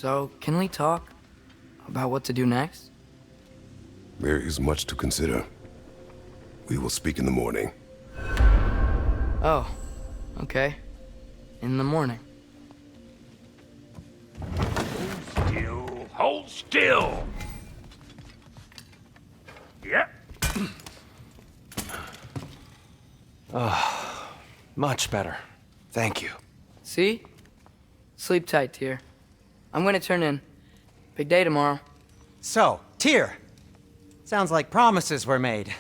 So, can we talk about what to do next? There is much to consider. We will speak in the morning. Oh, okay. In the morning. Hold still. Hold still. Yep. Much better. Thank you. See? Sleep tight, Tyr. I'm gonna turn in. Big day tomorrow. So, Tyr. Sounds like promises were made.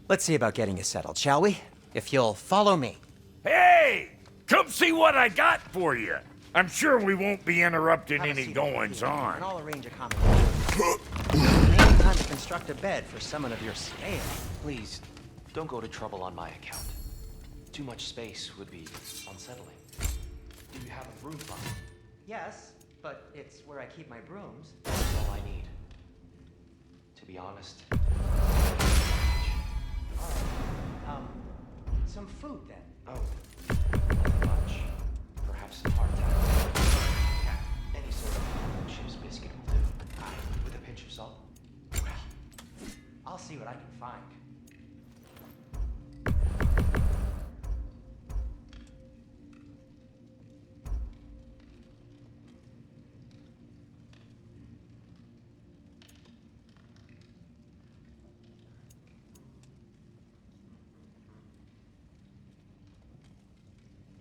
Let's see about getting you settled, shall we? If you'll follow me. Hey! Come see what I got for you. I'm sure we won't be interrupting any goings-on. And I'll arrange accommodation. Maybe time to construct a bed for someone of your scale. Please, don't go to trouble on my account. Too much space would be unsettling. Do you have a broom closet? Yes, but it's where I keep my brooms. That's all I need. To be honest. Alright, some food then. Oh, nothing much. Perhaps some hardtack. Yeah, any sort of ship's biscuit will do. With a pinch of salt. Well, I'll see what I can find.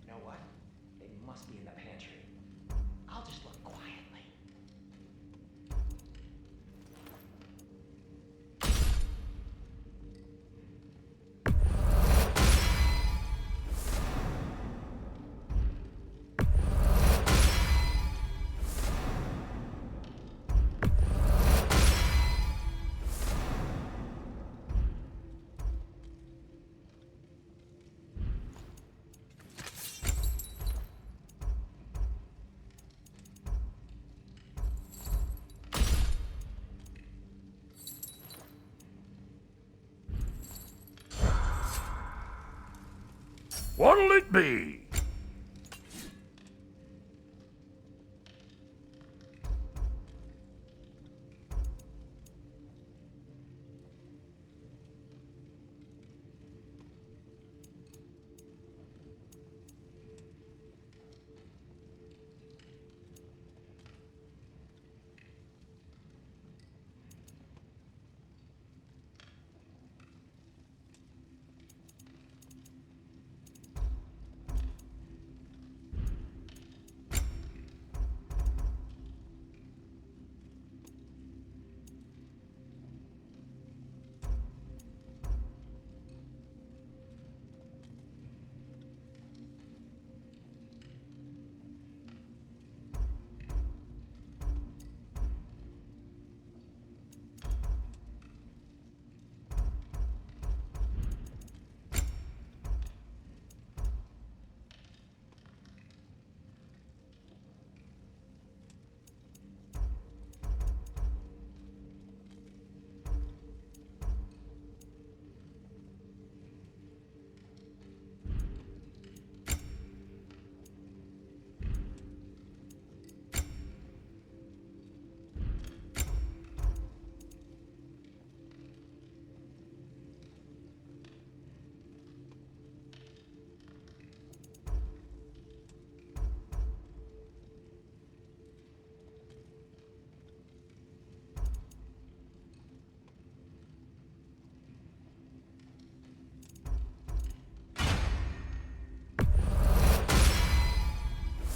You know what? They must be in the pantry. I'll just look quietly. What'll it be?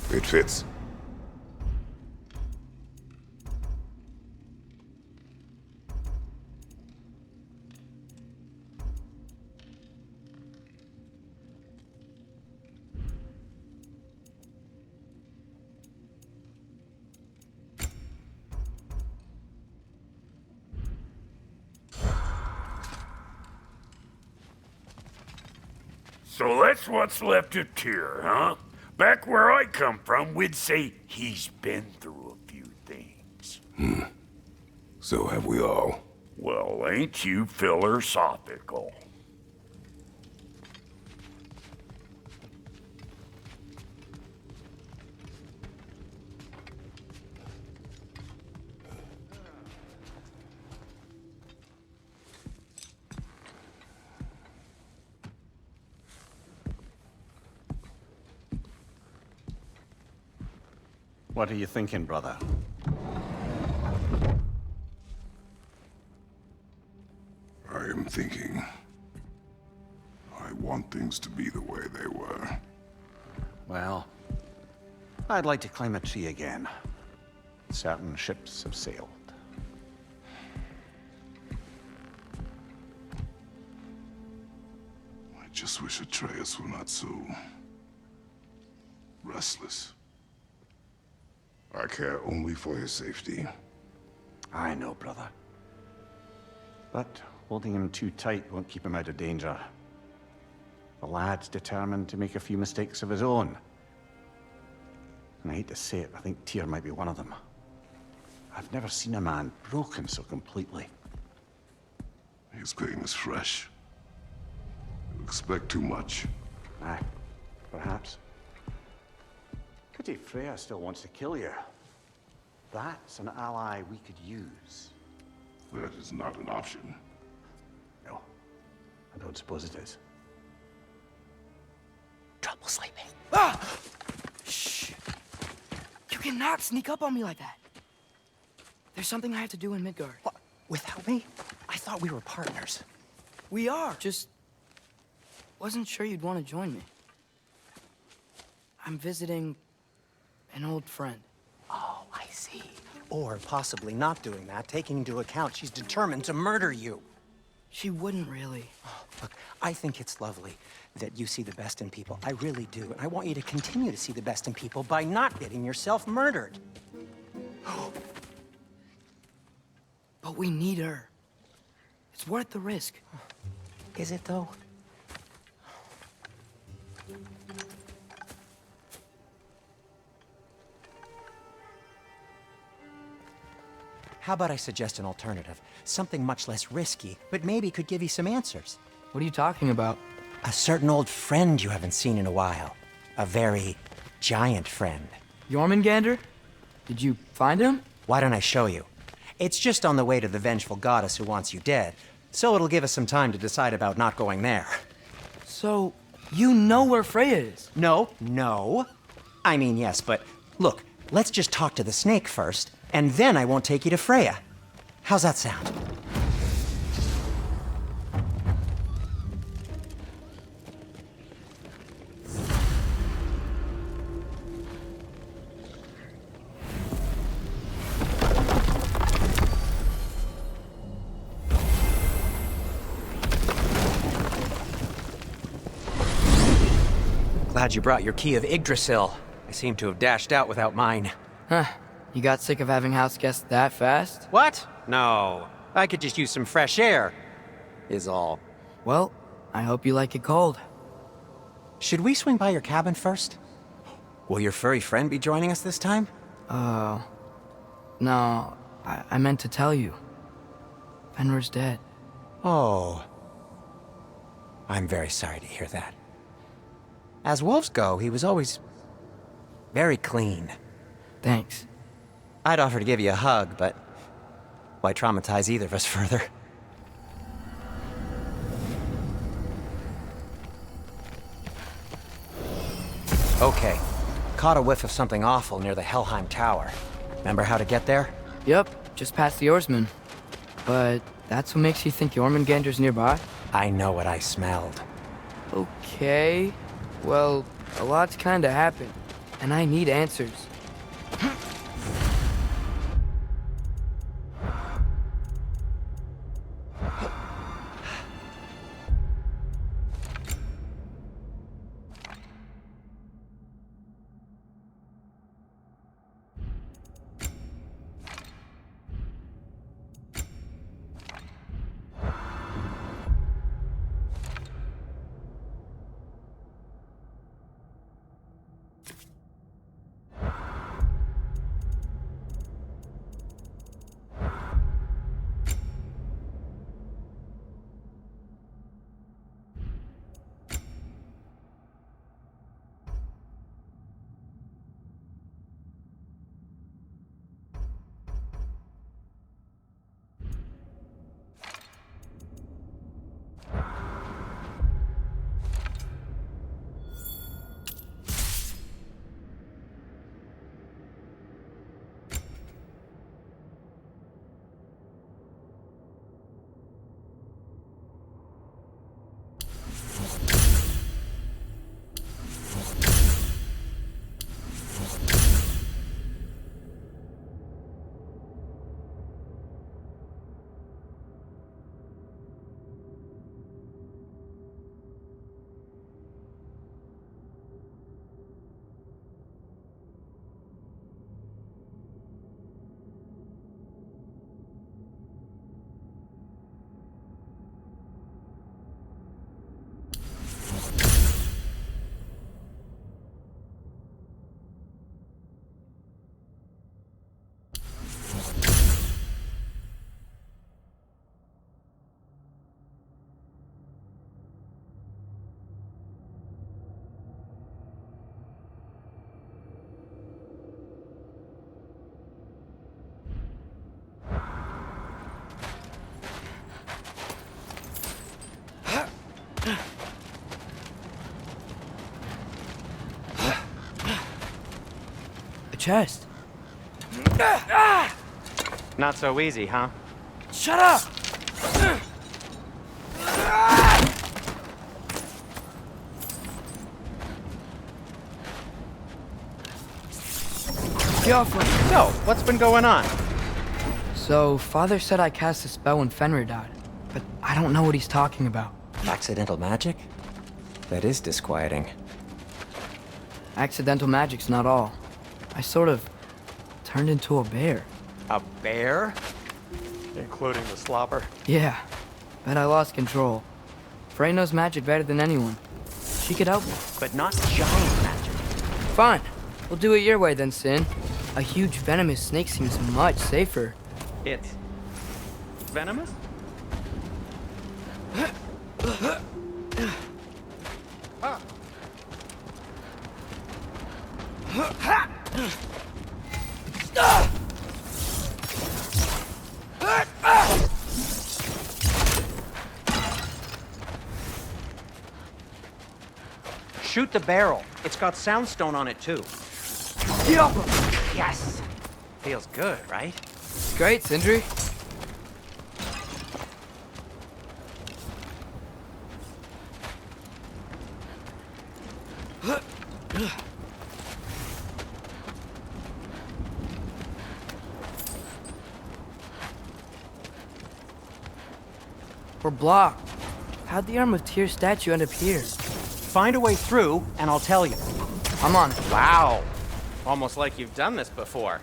It fits. So that's what's left of Tyr, huh? Back where I come from, we'd say he's been through a few things. So have we all. Well, ain't you philosophical? What are you thinking, brother? I am thinking. I want things to be the way they were. Well, I'd like to climb a tree again. Certain ships have sailed. I just wish Atreus were not so restless. I care only for his safety. I know, brother. But holding him too tight won't keep him out of danger. The lad's determined to make a few mistakes of his own. And I hate to say it, I think Tyr might be one of them. I've never seen a man broken so completely. His pain is fresh. You expect too much. Aye, perhaps. Pity Freya still wants to kill you. That's an ally we could use. That is not an option. No, I don't suppose it is. Trouble sleeping. Ah! Shh! You cannot sneak up on me like that. There's something I have to do in Midgard. What? Without me? I thought we were partners. We are. Just wasn't sure you'd want to join me. I'm visiting an old friend. Oh, I see. Or possibly not doing that, taking into account she's determined to murder you. She wouldn't really. Look, I think it's lovely that you see the best in people. I really do. And I want you to continue to see the best in people by not getting yourself murdered. But we need her. It's worth the risk. Is it, though? How about I suggest an alternative? Something much less risky, but maybe could give you some answers. What are you talking about? A certain old friend you haven't seen in a while. A very giant friend. Jörmungandr? Did you find him? Why don't I show you? It's just on the way to the vengeful goddess who wants you dead, so it'll give us some time to decide about not going there. So, you know where Freya is? No. I mean, yes, but look, let's just talk to the snake first, and then I won't take you to Freya. How's that sound? Glad you brought your key of Yggdrasil. I seem to have dashed out without mine. Huh. You got sick of having house guests that fast? What? No. I could just use some fresh air, is all. Well, I hope you like it cold. Should we swing by your cabin first? Will your furry friend be joining us this time? No, I meant to tell you. Fenrir's dead. Oh. I'm very sorry to hear that. As wolves go, he was always very clean. Thanks. I'd offer to give you a hug, but why traumatize either of us further? Okay. Caught a whiff of something awful near the Helheim Tower. Remember how to get there? Yep, just past the oarsman. But that's what makes you think Jörmungandr's nearby? I know what I smelled. Okay. Well, a lot's kinda happened, and I need answers. chest. Not so easy, huh? Shut up! So, what's been going on? So, Father said I cast a spell when Fenrir died, but I don't know what he's talking about. Accidental magic? That is disquieting. Accidental magic's not all. I sort of turned into a bear. A bear? Including the slobber? Yeah, but I lost control. Frey knows magic better than anyone. She could help me. But not giant magic. Fine. We'll do it your way then, Sin. A huge venomous snake seems much safer. It's venomous? Shoot the barrel. It's got soundstone on it too. Yes. Feels good, right? Great, Sindri. We're blocked. How'd the Arm of Tyr statue end up here? Find a way through, and I'll tell you. I'm on it. Wow. Almost like you've done this before.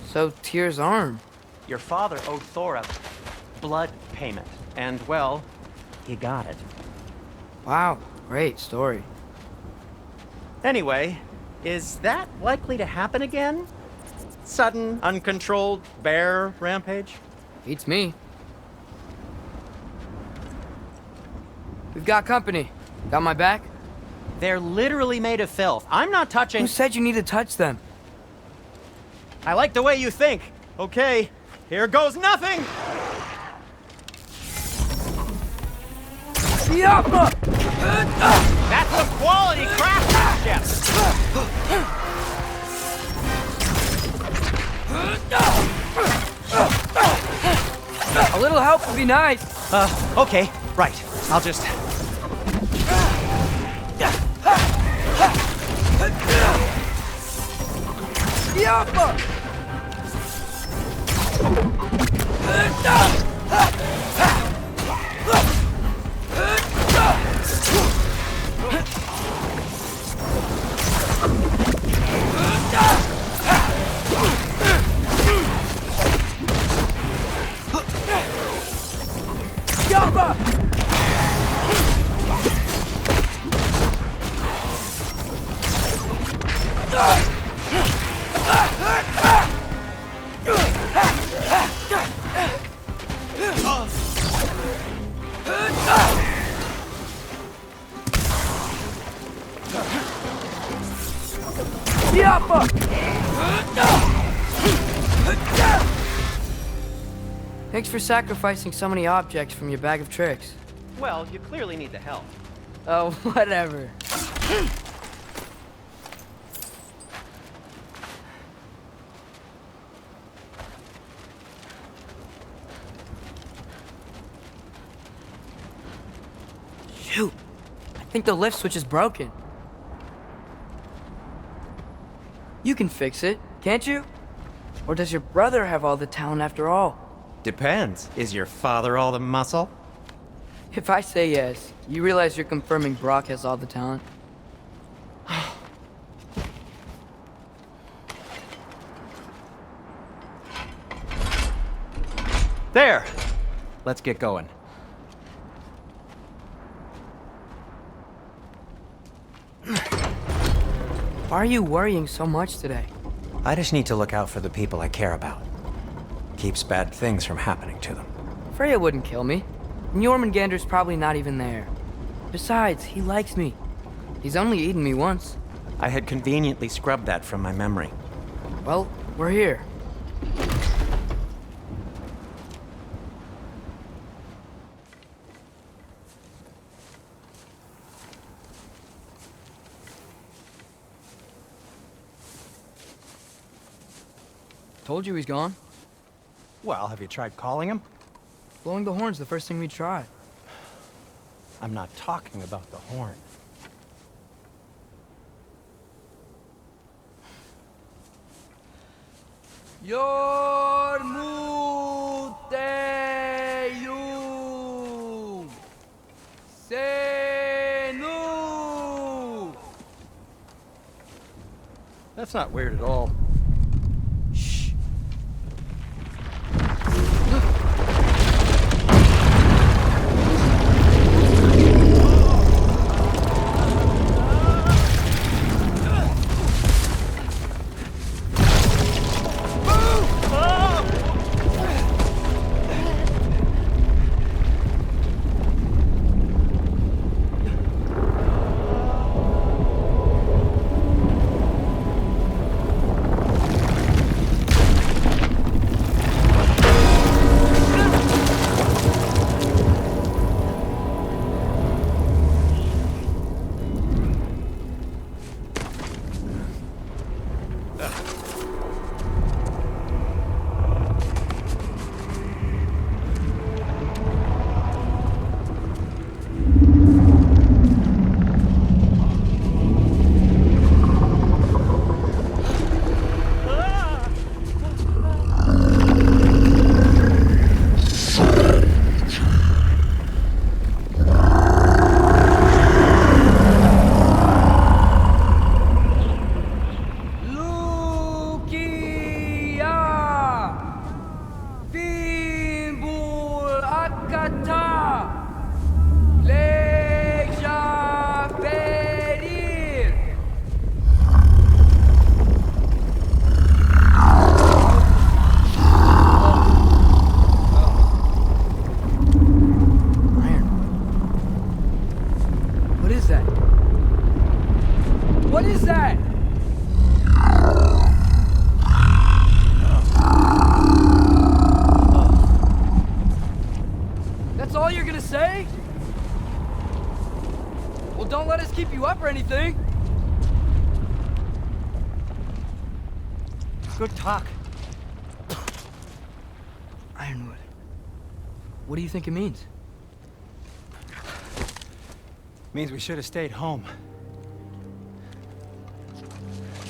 So, Tyr's arm. Your father owed Thor a blood payment, and, well, he got it. Wow, great story. Anyway, is that likely to happen again? Sudden, uncontrolled bear rampage? Beats me. We've got company. Got my back? They're literally made of filth. I'm not touching... Who said you need to touch them? I like the way you think. Okay, here goes nothing! That's a quality craftsmanship! A little help would be nice. Okay, right. I'll just... Thanks for sacrificing so many objects from your bag of tricks. Well, you clearly need the help. Oh, whatever. Shoot! I think the lift switch is broken. You can fix it, can't you? Or does your brother have all the talent after all? Depends. Is your father all the muscle? If I say yes, you realize you're confirming Brock has all the talent? There! Let's get going. Why are you worrying so much today? I just need to look out for the people I care about. Keeps bad things from happening to them. Freya wouldn't kill me. And Jörmungandr's probably not even there. Besides, he likes me. He's only eaten me once. I had conveniently scrubbed that from my memory. Well, we're here. Told you he's gone. Well, have you tried calling him? Blowing the horn's the first thing we tried. I'm not talking about the horn. Jörmungandr Senu. That's not weird at all. Shh. What is that? That's all you're gonna say? Well, don't let us keep you up or anything. Good talk. Ironwood. What do you think it means? Means we should have stayed home.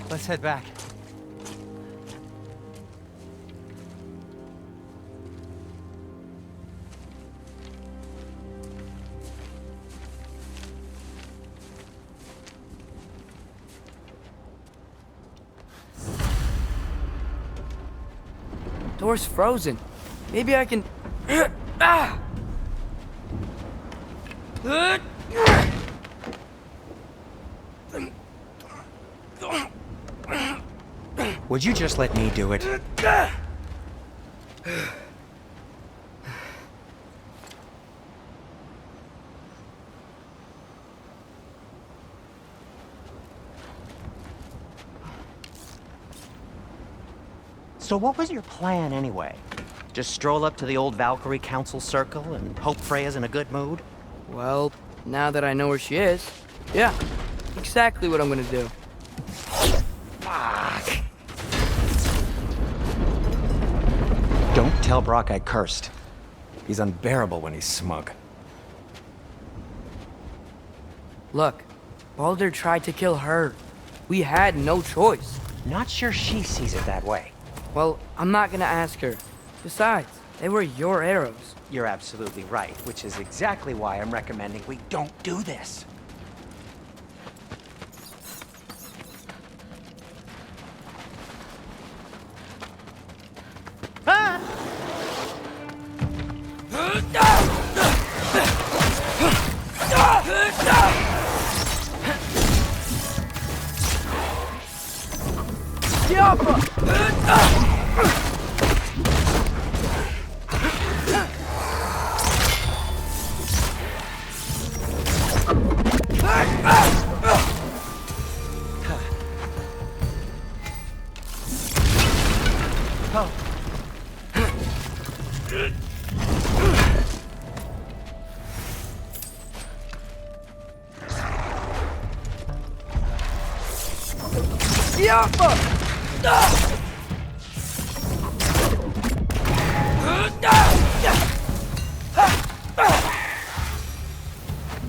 Let's head back. Door's frozen. Maybe I can... Ah! Would you just let me do it? So what was your plan anyway? Just stroll up to the old Valkyrie Council circle and hope Freya's in a good mood? Well, now that I know where she is, yeah, exactly what I'm gonna do. Fuck! Don't tell Brock I cursed. He's unbearable when he's smug. Look, Baldur tried to kill her. We had no choice. Not sure she sees it that way. Well, I'm not gonna ask her. Besides, they were your arrows. You're absolutely right, which is exactly why I'm recommending we don't do this.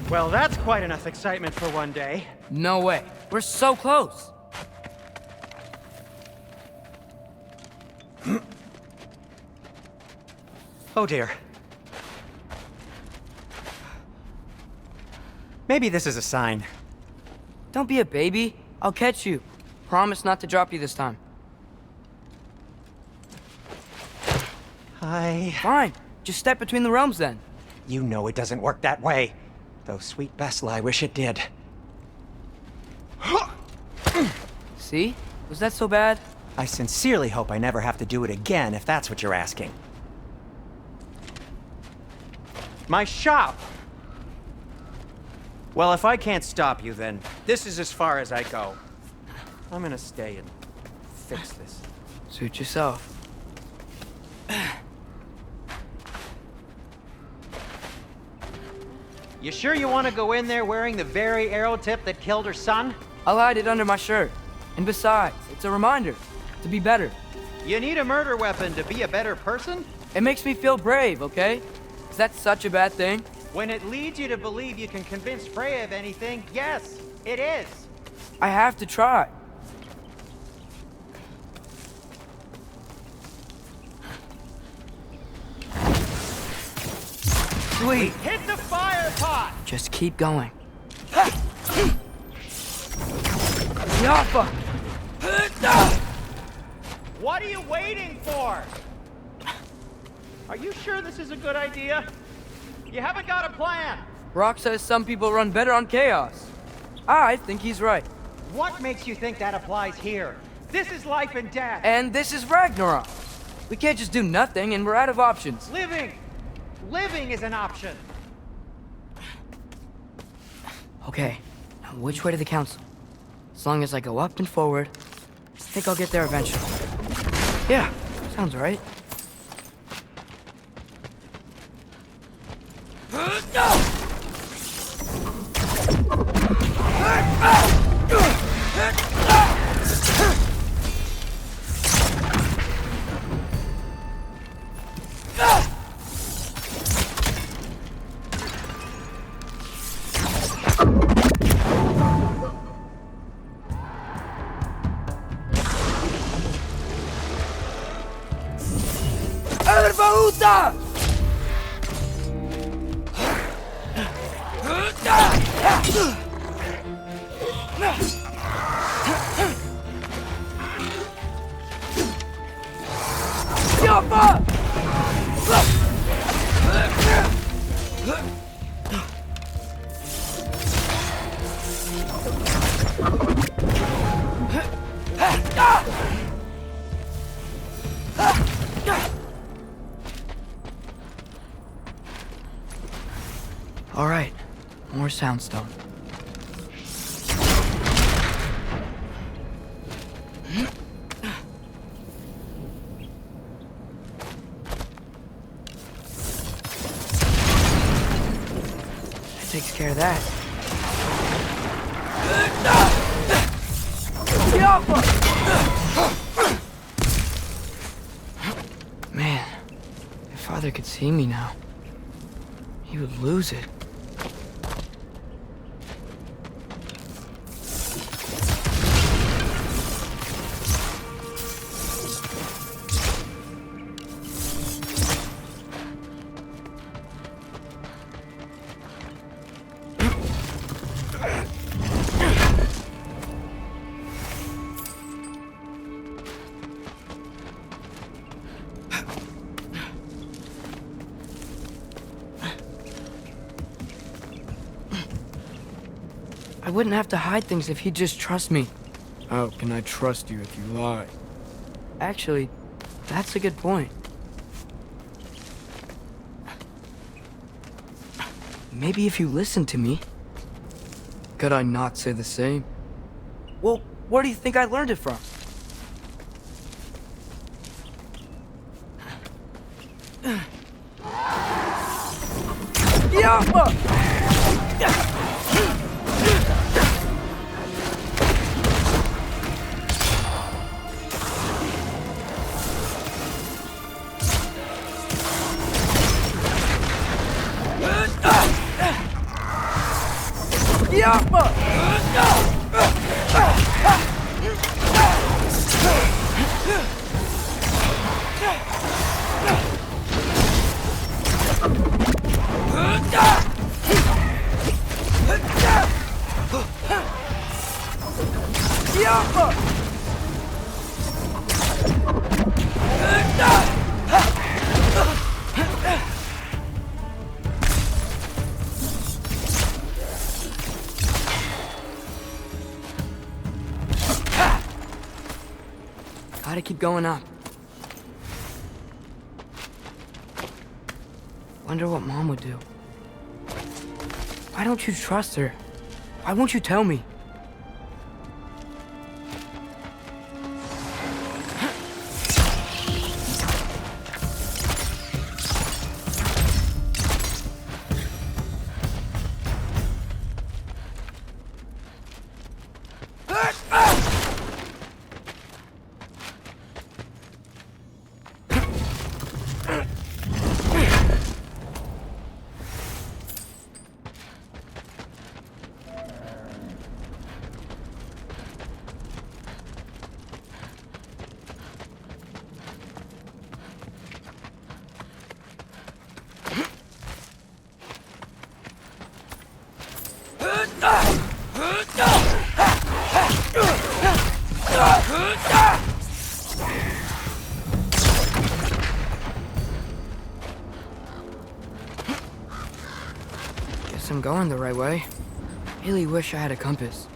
Well, that's quite enough excitement for one day. No way. We're so close. Oh dear. Maybe this is a sign. Don't be a baby. I'll catch you. Promise not to drop you this time. Fine. Just step between the realms then. You know it doesn't work that way. Though, sweet Bessel, I wish it did. See? Was that so bad? I sincerely hope I never have to do it again, if that's what you're asking. My shop! Well, if I can't stop you, then this is as far as I go. I'm gonna stay and fix this. Suit yourself. You sure you want to go in there wearing the very arrow tip that killed her son? I'll hide it under my shirt. And besides, it's a reminder to be better. You need a murder weapon to be a better person? It makes me feel brave, okay? Is that such a bad thing? When it leads you to believe you can convince Freya of anything, yes, it is. I have to try. Sweet. Hit the fire pot! Just keep going. Yappa! What are you waiting for? Are you sure this is a good idea? You haven't got a plan. Rock says some people run better on chaos. I think he's right. What makes you think that applies here? This is life and death. And this is Ragnarok. We can't just do nothing and we're out of options. Living is an option. Okay, now which way to the council? As long as I go up and forward, I think I'll get there eventually. Yeah, sounds right. Ervauta! Yappa! All right, more soundstone. That takes care of that. Man, if Father could see me now, he would lose it. I wouldn't have to hide things if he'd just trust me. How can I trust you if you lie? Actually, that's a good point. Maybe if you listened to me. Could I not say the same? Well, where do you think I learned it from? Yappa! Gotta keep going up. Wonder what Mom would do. Why don't you trust her? Why won't you tell me? Guess I'm going the right way. Really wish I had a compass.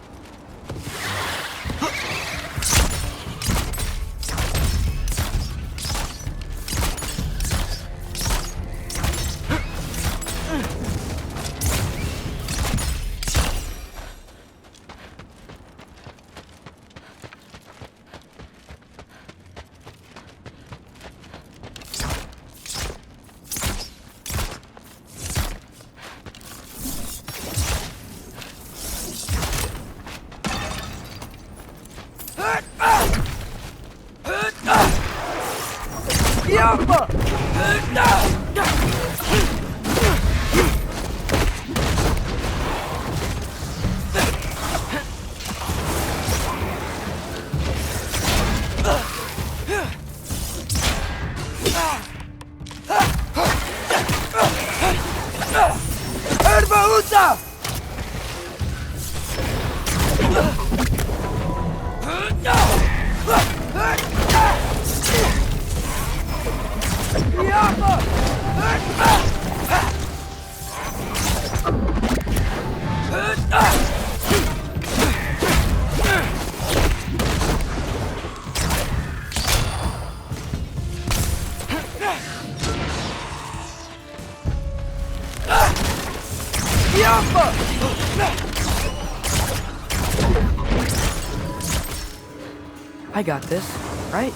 I got this, right?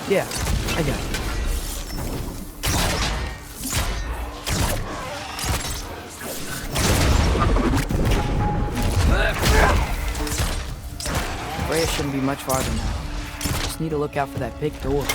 Yeah, I got it. Freya shouldn't be much farther now. Just need to look out for that big door.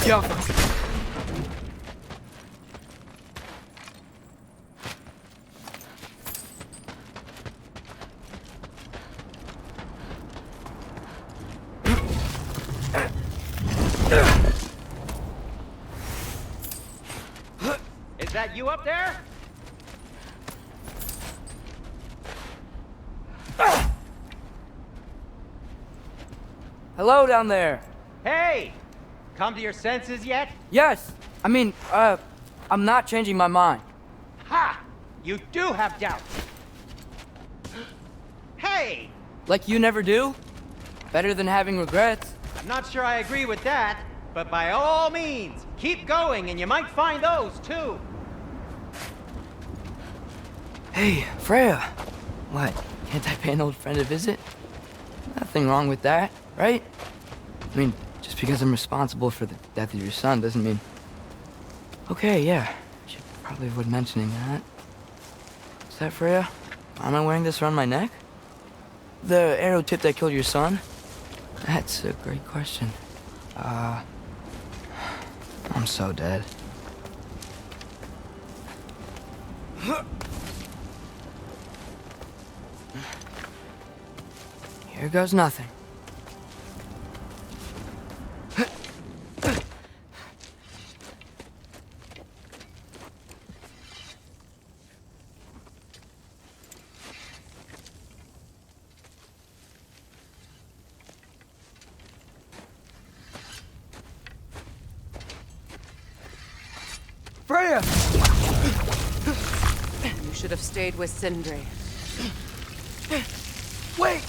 Yeah. that you up there? Hello down there. Hey! Come to your senses yet? Yes. I mean, I'm not changing my mind. Ha! You do have doubts. Hey! Like you never do? Better than having regrets. I'm not sure I agree with that, but by all means, keep going and you might find those too. Hey, Freya. What? Can't I pay an old friend a visit? Nothing wrong with that, right? I mean, just because I'm responsible for the death of your son doesn't mean... Okay, yeah. Should probably avoid mentioning that. Is that Freya? Why am I wearing this around my neck? The arrow tip that killed your son? That's a great question. I'm so dead. Here goes nothing. Freya! You should have stayed with Sindri. Wait!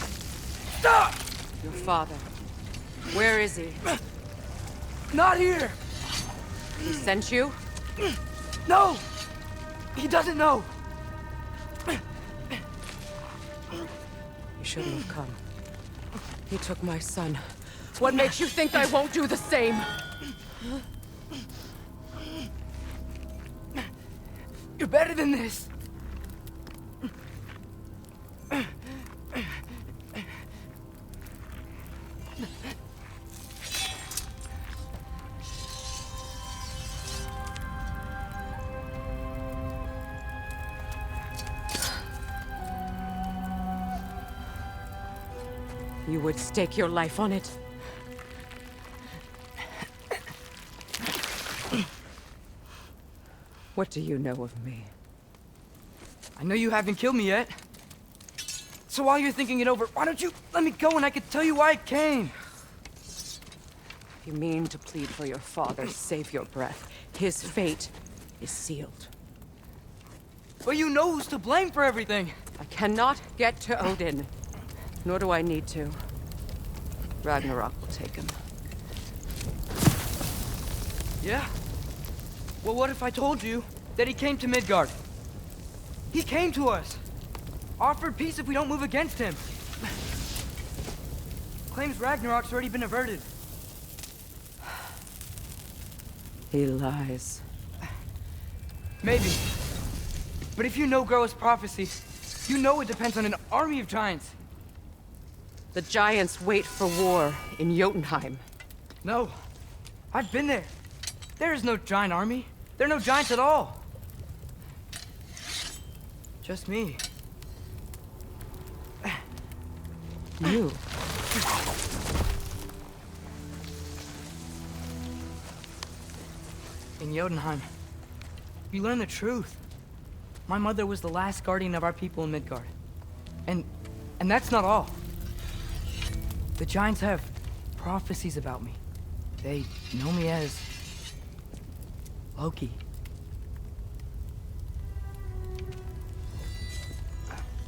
Stop! Your father. Where is he? Not here! He sent you? No! He doesn't know! You shouldn't have come. He took my son. What makes you think I won't do the same? You're better than this! You would stake your life on it? What do you know of me? I know you haven't killed me yet. So while you're thinking it over, why don't you let me go and I can tell you why I came? If you mean to plead for your father, save your breath. His fate is sealed. But you know who's to blame for everything. I cannot get to Odin. Nor do I need to. Ragnarok will take him. Yeah? Well, what if I told you that he came to Midgard? He came to us. Offered peace if we don't move against him. Claims Ragnarok's already been averted. He lies. Maybe. But if you know Groa's prophecy, you know it depends on an army of giants. The giants wait for war in Jotunheim. No. I've been there. There is no giant army. There are no giants at all. Just me. You. In Jotunheim, you learn the truth. My mother was the last guardian of our people in Midgard. And that's not all. The giants have prophecies about me. They know me as Loki.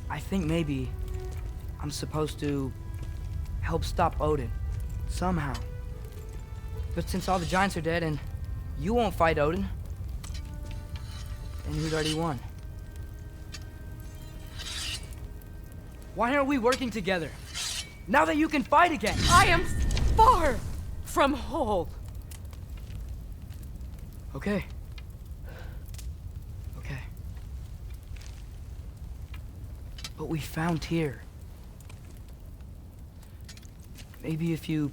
I think maybe I'm supposed to help stop Odin, somehow. But since all the giants are dead and you won't fight Odin, then he's already won. Why aren't we working together? Now that you can fight again! I am far from whole. Okay. Okay. But we found Tyr. Maybe if you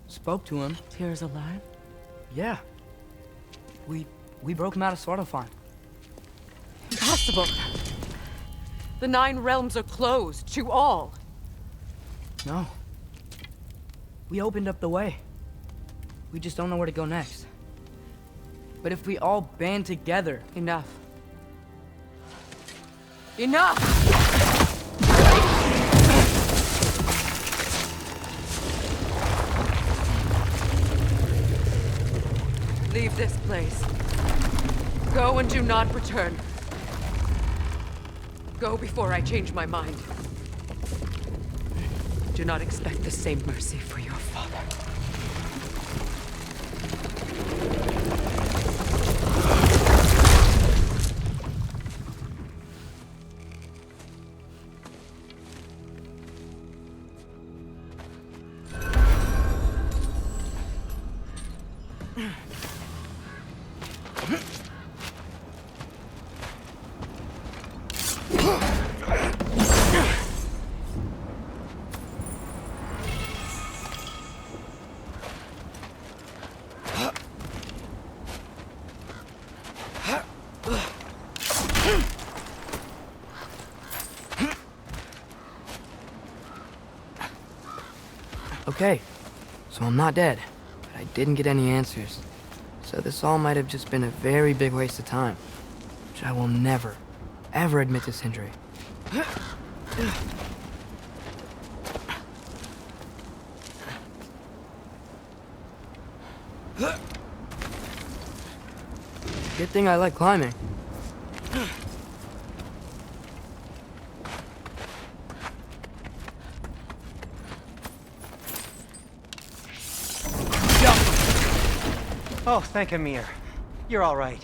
spoke to him... Tyr's alive? Yeah. We broke him out of Svartalfheim. Impossible. The 9 realms are closed to all. No. We opened up the way. We just don't know where to go next. but if we all band together... Enough. Enough! Leave this place. Go and do not return. Go before I change my mind. Do not expect the same mercy for your father. Okay, so I'm not dead, but I didn't get any answers. So this all might have just been a very big waste of time, which I will never, ever admit to Sindri. Good thing I like climbing. Oh, thank Amir. You're all right.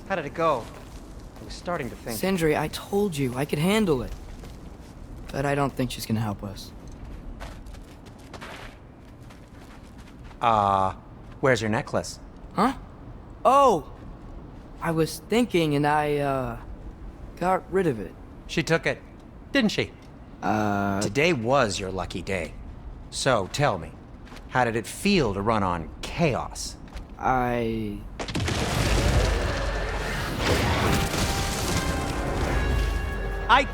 How did it go? I was starting to think... Sindri, I told you I could handle it. But I don't think she's gonna help us. Where's your necklace? Huh? Oh! I was thinking and I, got rid of it. She took it, didn't she? Today was your lucky day. So, tell me, how did it feel to run on chaos? I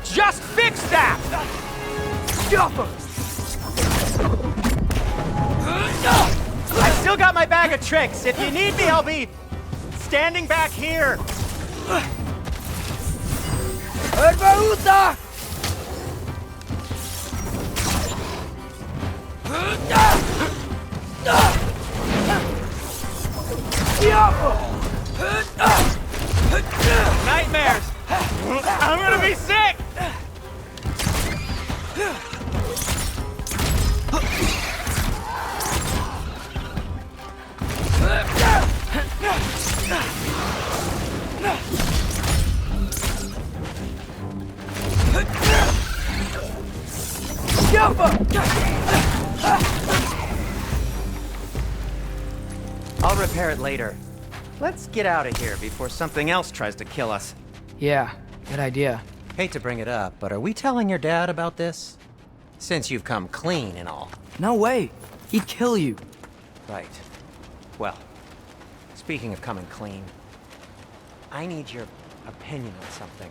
just fixed that! I still got my bag of tricks. If you need me, I'll be standing back here. Herbaruta! Nightmares! I'm gonna be sick! I'll repair it later. Let's get out of here before something else tries to kill us. Yeah, good idea. Hate to bring it up, but are we telling your dad about this? Since you've come clean and all. No way. He'd kill you. Right. Well, speaking of coming clean, I need your opinion on something.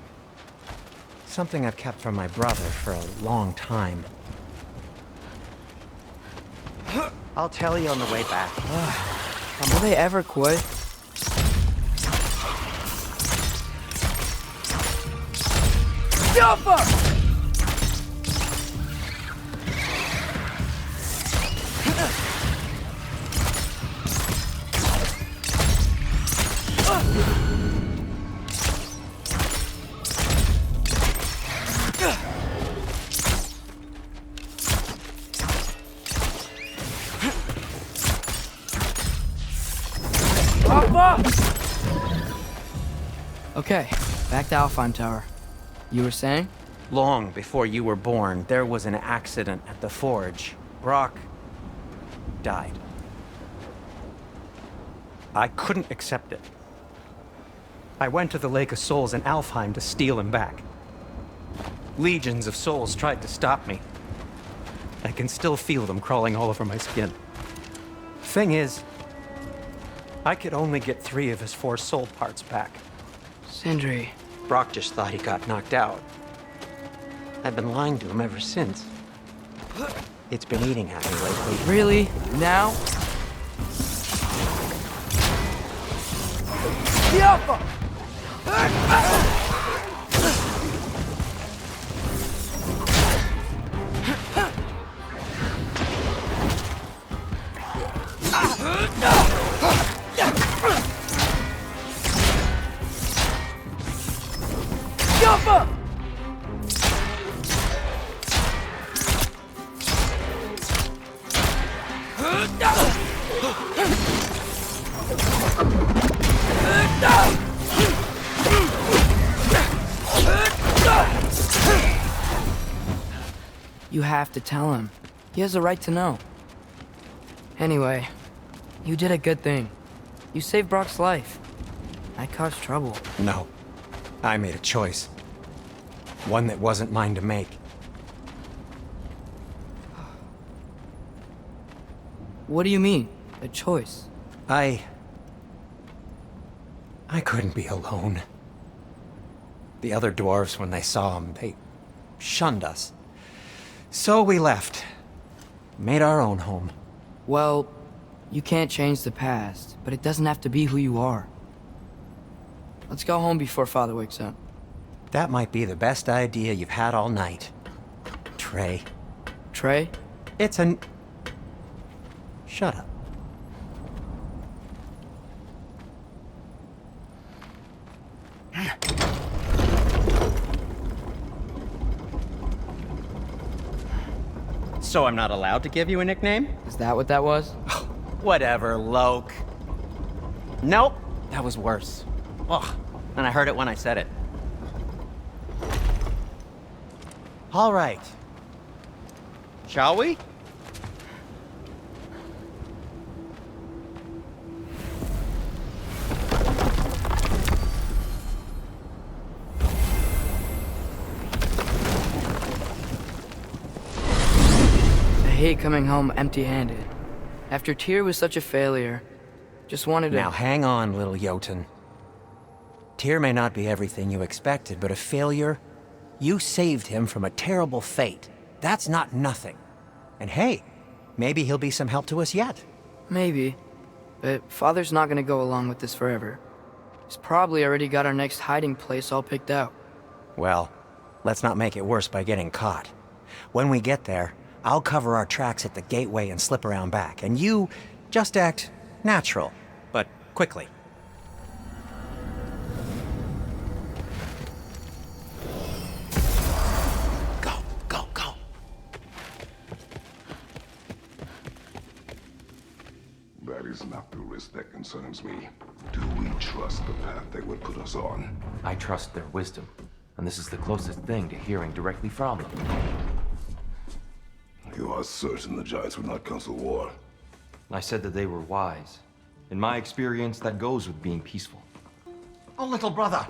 Something I've kept from my brother for a long time. I'll tell you on the way back. Will they ever quit? Okay, back to Alfheim Tower. You were saying? Long before you were born, there was an accident at the forge. Brock died. I couldn't accept it. I went to the Lake of Souls in Alfheim to steal him back. Legions of souls tried to stop me. I can still feel them crawling all over my skin. Thing is, I could only get 3 of his 4 soul parts back. Sindri. Brock just thought he got knocked out. I've been lying to him ever since. It's been eating at me lately. Really? Now? The Alpha! Alpha! You have to tell him. He has a right to know. Anyway, you did a good thing. You saved Brock's life. I caused trouble. No. I made a choice. One that wasn't mine to make. What do you mean? A choice? I couldn't be alone. The other dwarves, when they saw him, they shunned us. So we left. Made our own home. Well, you can't change the past, but it doesn't have to be who you are. Let's go home before Father wakes up. That might be the best idea you've had all night. Trey. Trey? It's an... Shut up. So I'm not allowed to give you a nickname? Is that what that was? Whatever, Loke. Nope, that was worse. Ugh, and I heard it when I said it. All right. Shall we? I hate coming home empty-handed. After Tyr was such a failure, just wanted to... Now hang on, little Jotun. Tyr may not be everything you expected, but a failure? You saved him from a terrible fate. That's not nothing. And hey, maybe he'll be some help to us yet. Maybe. But Father's not gonna go along with this forever. He's probably already got our next hiding place all picked out. Well, let's not make it worse by getting caught. When we get there, I'll cover our tracks at the gateway and slip around back, and you just act natural, but quickly. Go, go, go. That is not the risk that concerns me. Do we trust the path they would put us on? I trust their wisdom, and this is the closest thing to hearing directly from them. You are certain the Giants would not counsel war? I said that they were wise. In my experience, that goes with being peaceful. Oh, little brother.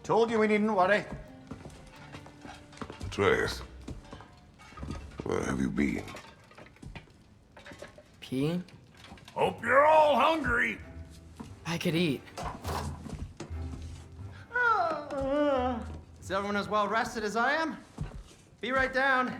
Told you we needn't worry. Atreus, where have you been? Peeing? Hope you're all hungry. I could eat. Is everyone as well rested as I am? Be right down.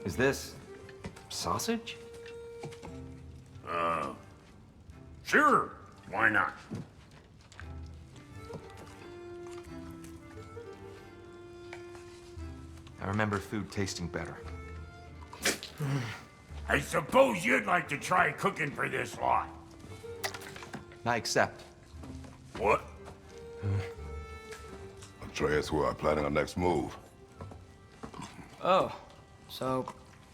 Is this sausage? Sure, why not? I remember food tasting better. I suppose you'd like to try cooking for this lot. I accept. What? Atreus, we are planning our next move. Oh, so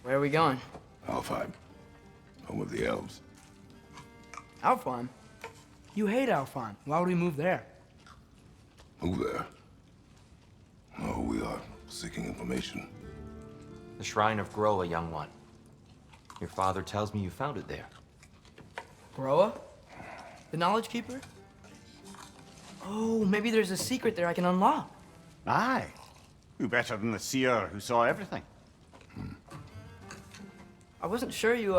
where are we going? Alfheim, home of the elves. Alfheim? You hate Alfheim. Why would we move there? Move there? No, we are seeking information. The Shrine of Groa, young one. Your father tells me you found it there. Groa? The Knowledge Keeper? Oh, maybe there's a secret there I can unlock. Aye. Who better than the seer who saw everything? I wasn't sure you,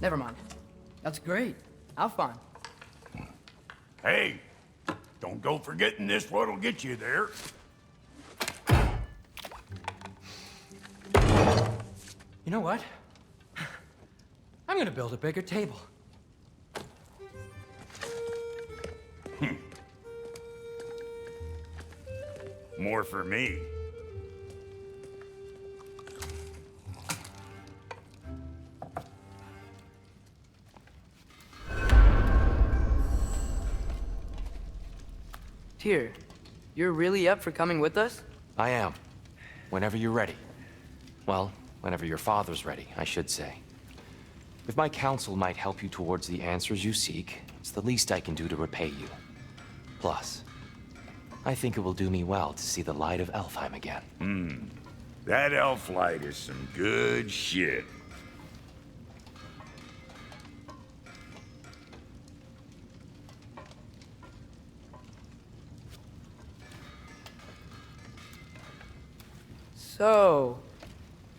Never mind. That's great. Alfheim. Hey, don't go forgetting this what'll get you there. You know what? I'm gonna build a bigger table. More for me. Tyr, you're really up for coming with us? I am. Whenever you're ready. Well, whenever your father's ready, I should say. If my counsel might help you towards the answers you seek, it's the least I can do to repay you. Plus, I think it will do me well to see the light of Elfheim again. That elf light is some good shit. So,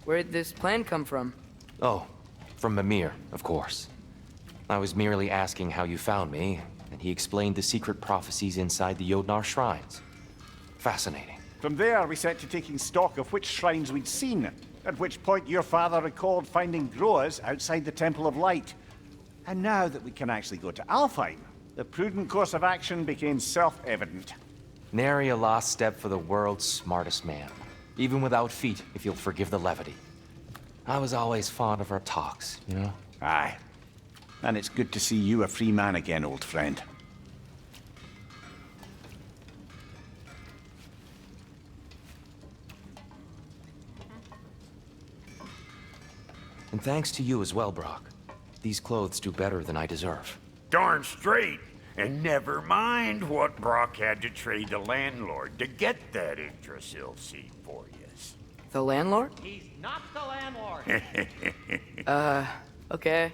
where'd this plan come from? Oh, from Mimir, of course. I was merely asking how you found me, and he explained the secret prophecies inside the Jotnar shrines. Fascinating. From there, we set to taking stock of which shrines we'd seen, at which point your father recalled finding growers outside the Temple of Light. And now that we can actually go to Alfheim, the prudent course of action became self-evident. Nary a lost step for the world's smartest man. Even without feet, if you'll forgive the levity. I was always fond of our talks, you know? Aye. And it's good to see you a free man again, old friend. And thanks to you as well, Brock. These clothes do better than I deserve. Darn straight. And never mind what Brock had to trade the landlord to get that Yggdrasil seed for you. The landlord? He's not the landlord. Okay.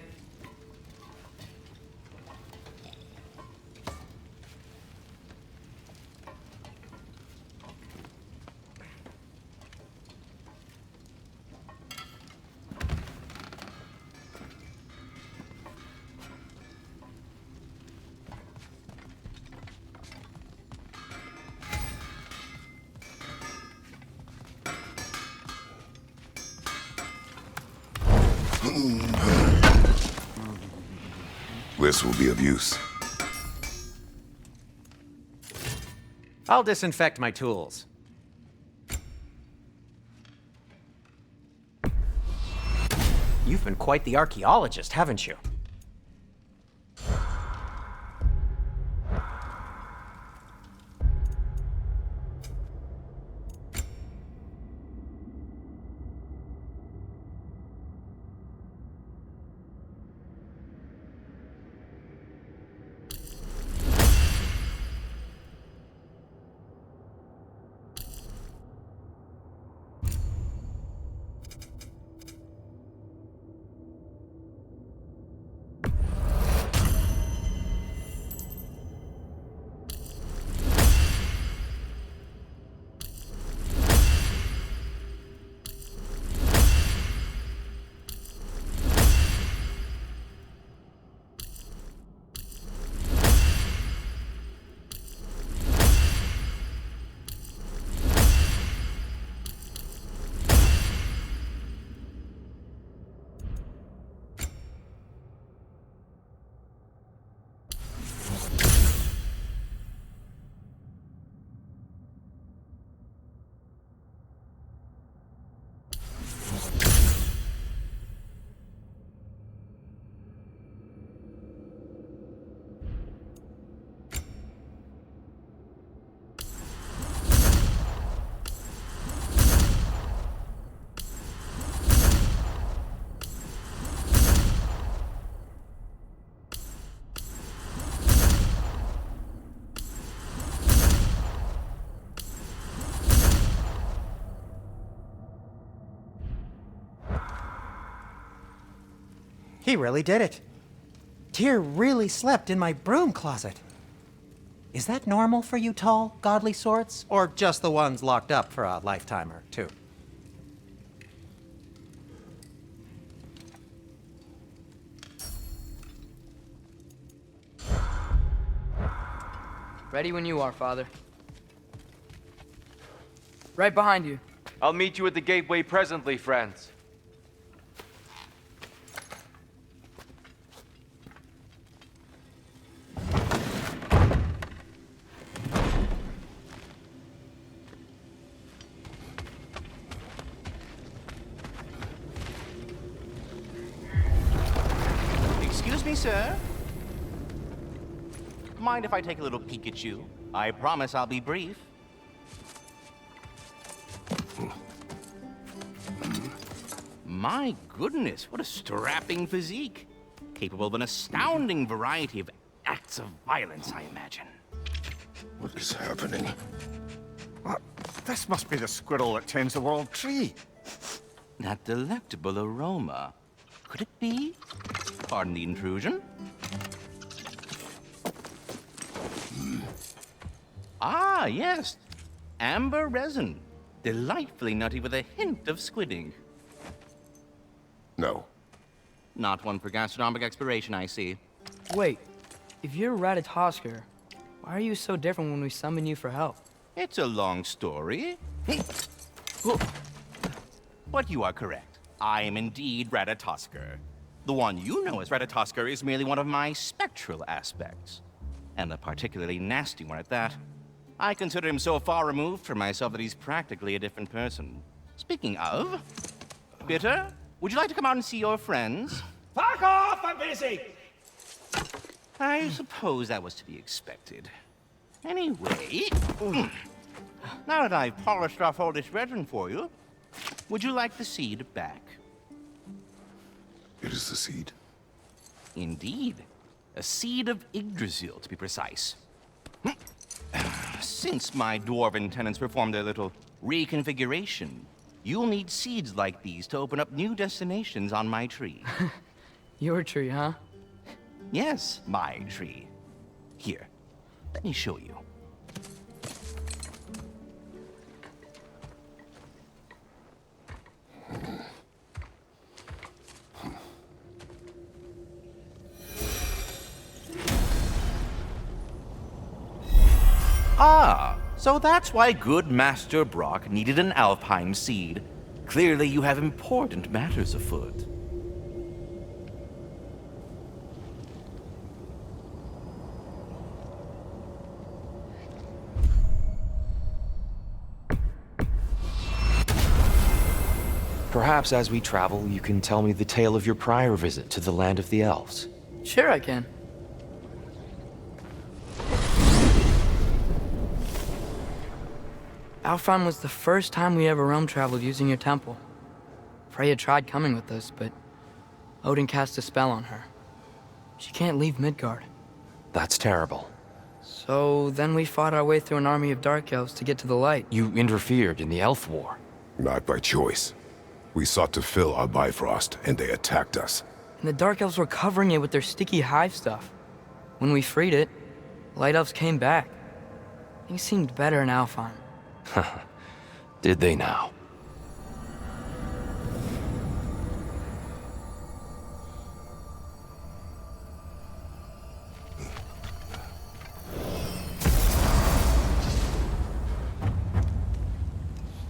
This will be of use. I'll disinfect my tools. You've been quite the archaeologist, haven't you? He really did it. Tyr really slept in my broom closet. Is that normal for you tall, godly sorts? Or just the ones locked up for a lifetime or two? Ready when you are, Father. Right behind you. I'll meet you at the gateway presently, friends. me, sir? Mind if I take a little peek at you? I promise I'll be brief. My goodness, what a strapping physique. Capable of an astounding variety of acts of violence, I imagine. What is happening? What? This must be the squirrel that tends the world tree. That delectable aroma. Could it be? Pardon the intrusion. Ah, yes. Amber resin. Delightfully nutty with a hint of squidding. No. Not one for gastronomic exploration, I see. Wait, if you're Ratatosker, why are you so different when we summon you for help? It's a long story. But you are correct. I am indeed Ratatosker. The one you know as Ratatosker is merely one of my spectral aspects. And a particularly nasty one at that. I consider him so far removed from myself that he's practically a different person. Speaking of... Bitter, would you like to come out and see your friends? Fuck off! I'm busy! I suppose that was to be expected. Anyway... now that I've polished off all this resin for you, would you like the seed back? It is the seed. Indeed. A seed of Yggdrasil, to be precise. Since my dwarven tenants performed their little reconfiguration, you'll need seeds like these to open up new destinations on my tree. Your tree, huh? Yes, my tree. Here, let me show you. Ah, so that's why good Master Brock needed an Alfheim seed. Clearly you have important matters afoot. Perhaps as we travel, you can tell me the tale of your prior visit to the land of the elves. Sure I can. Alfheim was the first time we ever realm traveled using your temple. Freya tried coming with us, but Odin cast a spell on her. She can't leave Midgard. That's terrible. So then we fought our way through an army of dark elves to get to the light. You interfered in the Elf War. Not by choice. We sought to fill our Bifrost, and they attacked us. And the dark elves were covering it with their sticky hive stuff. When we freed it, the light elves came back. Things seemed better in Alfheim. Did they now?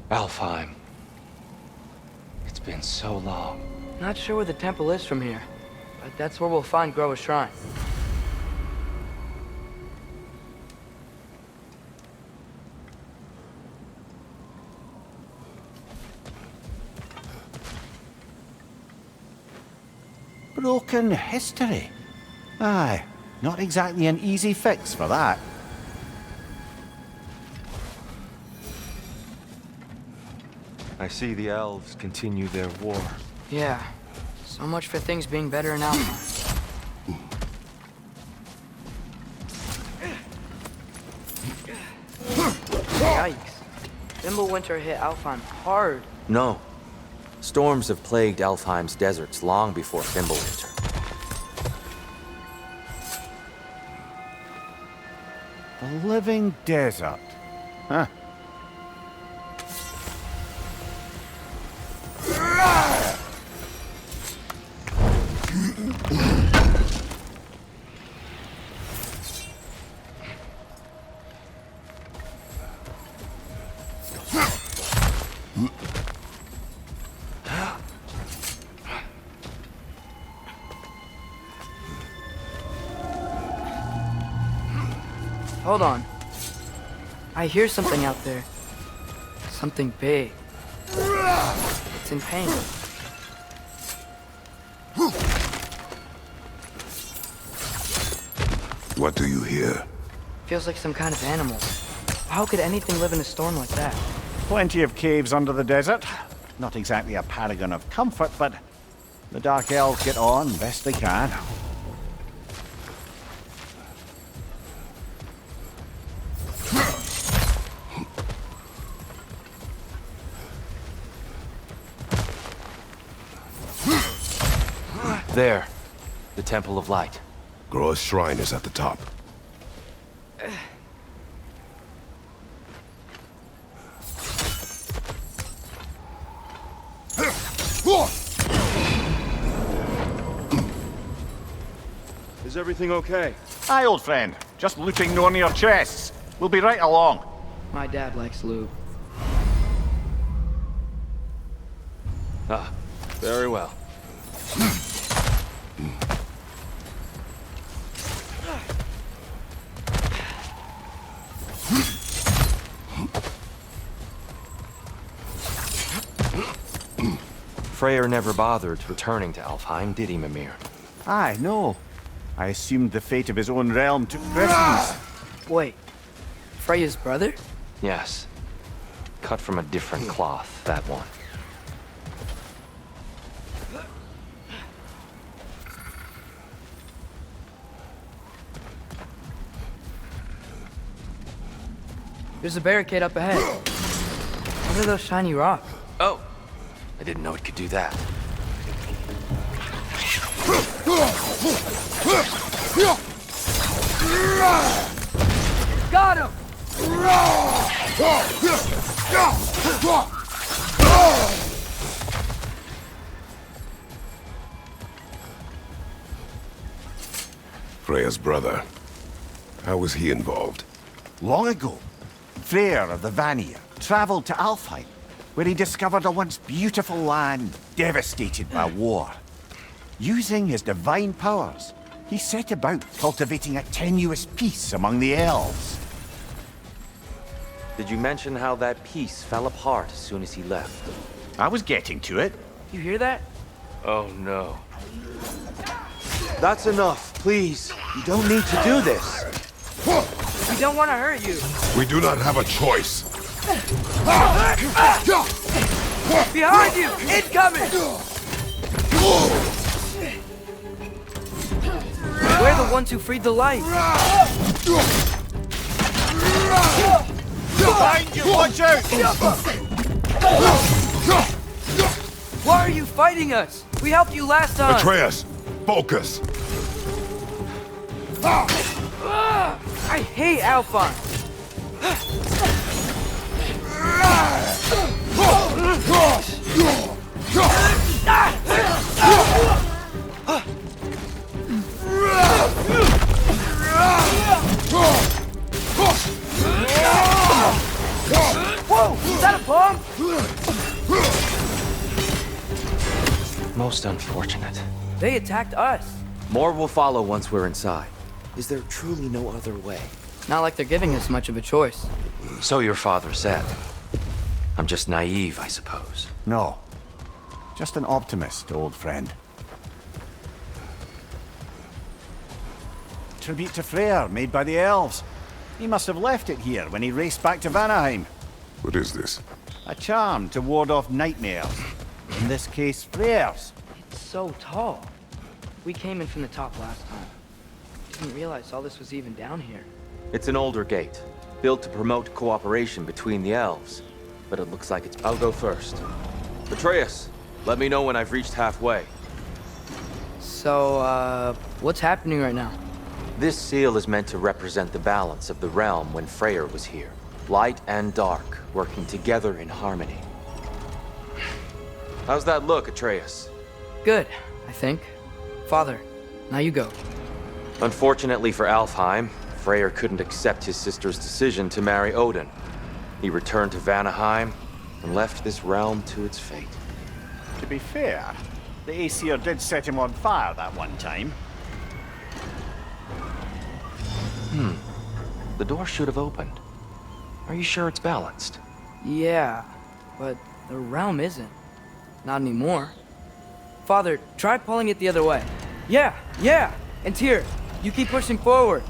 Alfheim. It's been so long. Not sure where the temple is from here, but that's where we'll find Groa's shrine. Broken history. Aye, not exactly an easy fix for that. I see the elves continue their war. Yeah, so much for things being better in Alfheim. Yikes. Fimbulwinter hit Alfheim hard. No. Storms have plagued Alfheim's deserts long before Fimbulwinter. The living desert. Huh. Hold on. I hear something out there. Something big. It's in pain. What do you hear? Feels like some kind of animal. How could anything live in a storm like that? Plenty of caves under the desert. Not exactly a paragon of comfort, but the Dark Elves get on best they can. There. The Temple of Light. Groa's shrine is at the top. Is everything okay? Aye, old friend. Just looting one of your chests. We'll be right along. My dad likes loot. Ah, very well. Freyr never bothered returning to Alfheim, did he, Mimir? Aye, no. I assumed the fate of his own realm took precedence. Wait, Freya's brother? Yes. Cut from a different cloth, that one. There's a barricade up ahead. What are those shiny rocks? Oh! I didn't know it could do that. Got him! Freya's brother. How was he involved? Long ago, Freyr of the Vanir traveled to Alfheim, where he discovered a once beautiful land devastated by war. Using his divine powers, he set about cultivating a tenuous peace among the elves. Did you mention how that peace fell apart as soon as he left? I was getting to it. You hear that? Oh no. That's enough, please. You don't need to do this. We don't want to hurt you. We do not have a choice. Behind you! Incoming! We're the ones who freed the light. Behind you! Watch out! Why are you fighting us? We helped you last time. Atreus, focus. I hate Alpha. Whoa! Is that a bomb? Most unfortunate. They attacked us. More will follow once we're inside. Is there truly no other way? Not like they're giving us much of a choice. So your father said. I'm just naive, I suppose. No. Just an optimist, old friend. Tribute to Freyr, made by the elves. He must have left it here when he raced back to Vanaheim. What is this? A charm to ward off nightmares. In this case, Freyr's. It's so tall. We came in from the top last time. Didn't realize all this was even down here. It's an older gate, built to promote cooperation between the elves. But it looks like I'll go first. Atreus, let me know when I've reached halfway. So, what's happening right now? This seal is meant to represent the balance of the realm when Freyr was here. Light and dark, working together in harmony. How's that look, Atreus? Good, I think. Father, now you go. Unfortunately for Alfheim, Freyr couldn't accept his sister's decision to marry Odin. He returned to Vanaheim and left this realm to its fate. To be fair, the Aesir did set him on fire that one time. The door should have opened. Are you sure it's balanced? Yeah, but the realm isn't. Not anymore. Father, try pulling it the other way. Yeah! And Tyr, you keep pushing forward.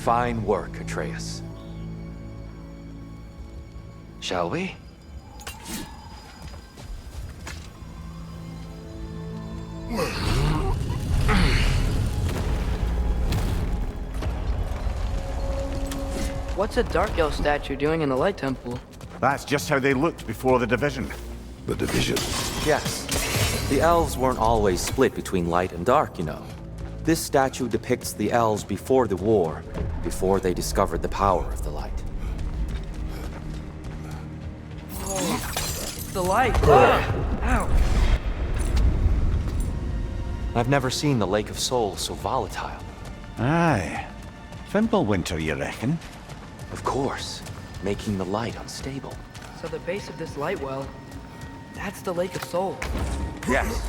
Fine work, Atreus. Shall we? What's a Dark Elf statue doing in the Light Temple? That's just how they looked before the division. The division. Yes. The elves weren't always split between light and dark, you know. This statue depicts the elves before the war, before they discovered the power of the light. Oh, it's the light. Ow. I've never seen the Lake of Souls so volatile. Aye. Fimbulwinter, you reckon? Of course, making the light unstable. So the base of this light well, that's the Lake of Souls. Yes.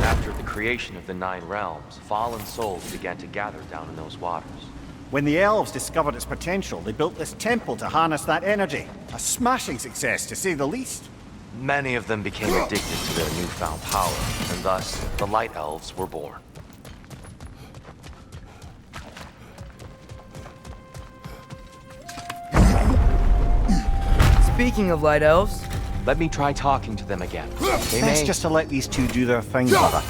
After the creation of the 9 realms, fallen souls began to gather down in those waters. When the elves discovered its potential, they built this temple to harness that energy. A smashing success, to say the least. Many of them became addicted to their newfound power, and thus, the Light Elves were born. Speaking of Light Elves... Let me try talking to them again. Best just to let these two do their thing, brother.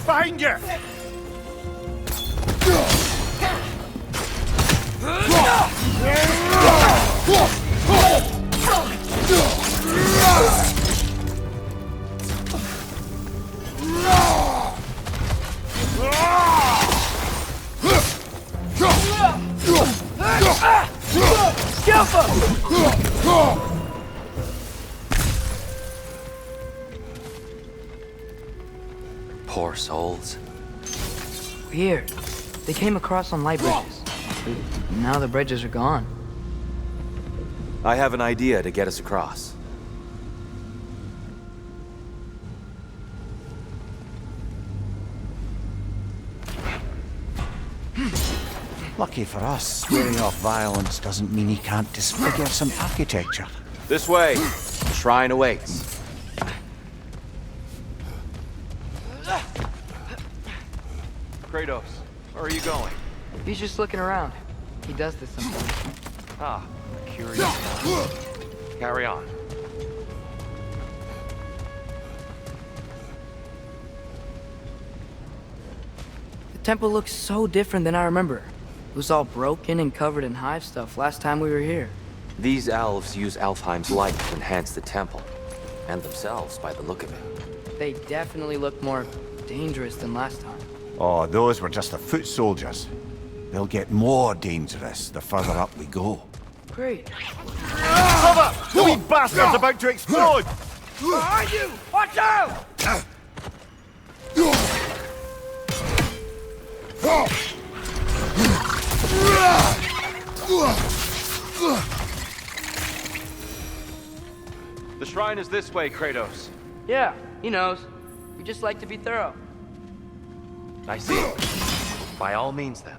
Find you! Poor souls. Weird. They came across on light bridges. But now the bridges are gone. I have an idea to get us across. Lucky for us, swearing off violence doesn't mean he can't disfigure some architecture. This way. The shrine awaits. Kratos, where are you going? He's just looking around. He does this sometimes. Ah, curious. Carry on. The temple looks so different than I remember. It was all broken and covered in hive stuff last time we were here. These elves use Alfheim's light to enhance the temple. And themselves, by the look of it. They definitely look more dangerous than last time. Oh, those were just the foot soldiers. They'll get more dangerous the further up we go. Great. Cover! The wee bastard's about to explode! Behind you! Watch out! The shrine is this way, Kratos. Yeah, he knows. We just like to be thorough. I see. By all means, then.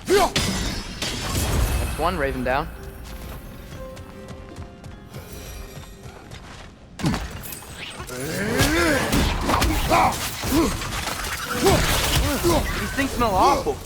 That's one Raven down. These things smell awful.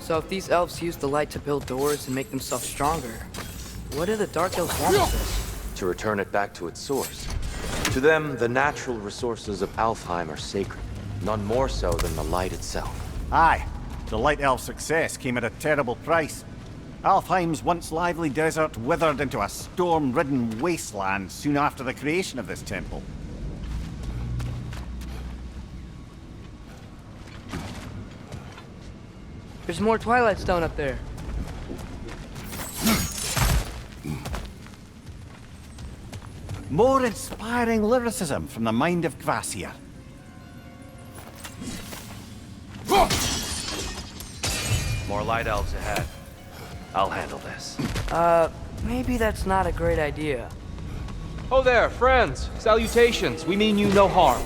So if these elves use the light to build doors and make themselves stronger, what do the Dark Elves want with this? To return it back to its source. To them, the natural resources of Alfheim are sacred, none more so than the light itself. Aye, the Light Elf success came at a terrible price. Alfheim's once lively desert withered into a storm-ridden wasteland soon after the creation of this temple. There's more Twilight Stone up there. More inspiring lyricism from the mind of Kvasir. More light elves ahead. I'll handle this. Maybe that's not a great idea. Oh there, friends. Salutations. We mean you no harm.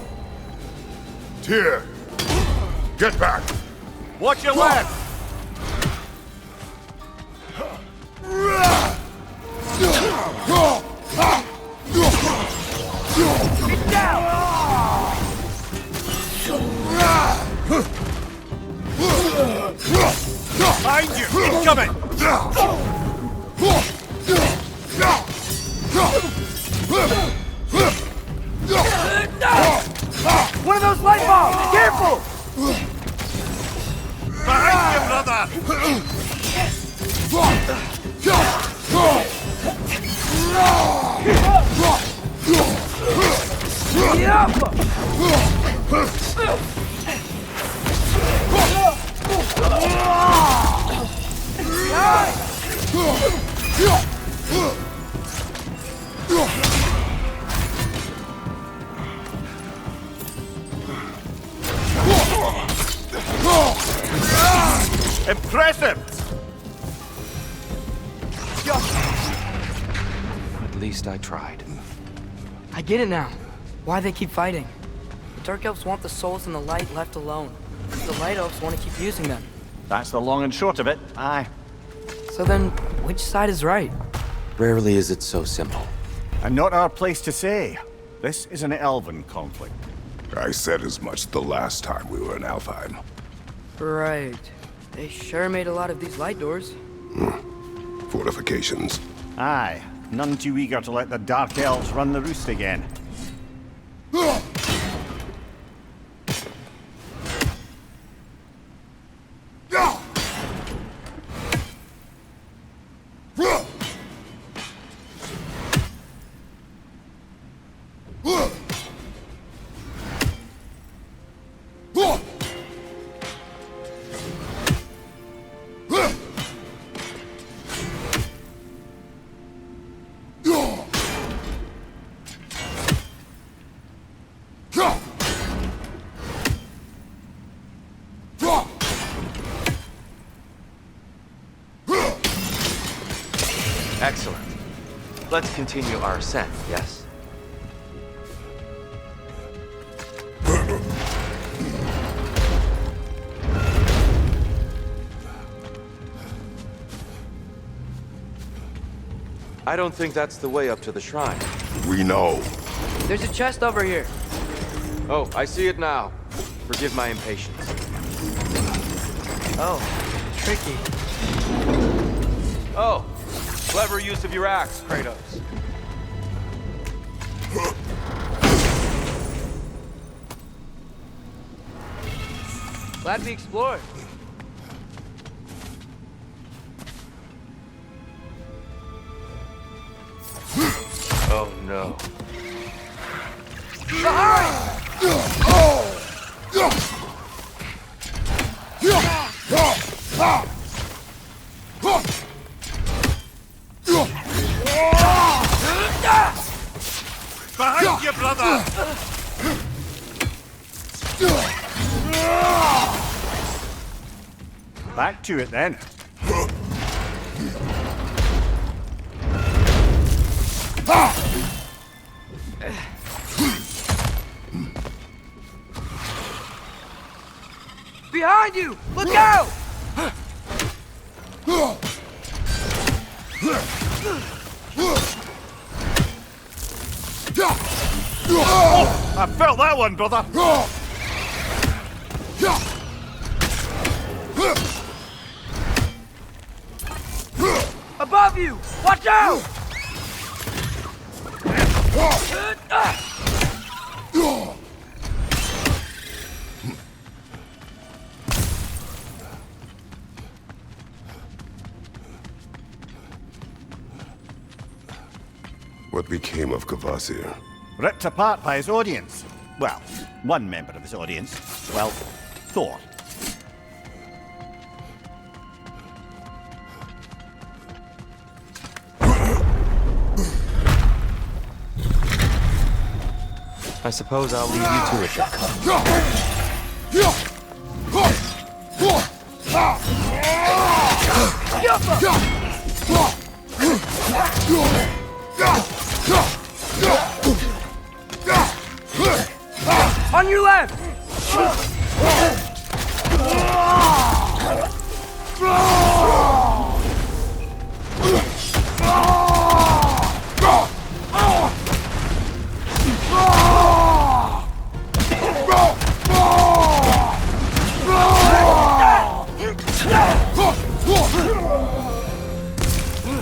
Tyr! Get back! Watch your left! Get down! Behind you! Incoming! One of those light bombs! Careful! Behind you, brother! Get up! Impressive! At least I tried. I get it now. Why they keep fighting. The Dark Elves want the souls and the light left alone. The Light Elves want to keep using them. That's the long and short of it, aye. So then, which side is right? Rarely is it so simple. And not our place to say. This is an elven conflict. I said as much the last time we were in Alfheim. Right. They sure made a lot of these light doors. Fortifications. Aye, none too eager to let the Dark Elves run the roost again. Excellent. Let's continue our ascent, yes? I don't think that's the way up to the shrine. We know. There's a chest over here. Oh, I see it now. Forgive my impatience. Oh, tricky. Oh, clever use of your axe, Kratos. Glad we explored. Oh no. Behind you, brother! Back to it then. Behind you! Look out! I felt that one, brother. Above you! Watch out! What became of Kvasir? Ripped apart by his audience. Well, one member of his audience. Well, Thor. I suppose I'll leave you to it then. On your left!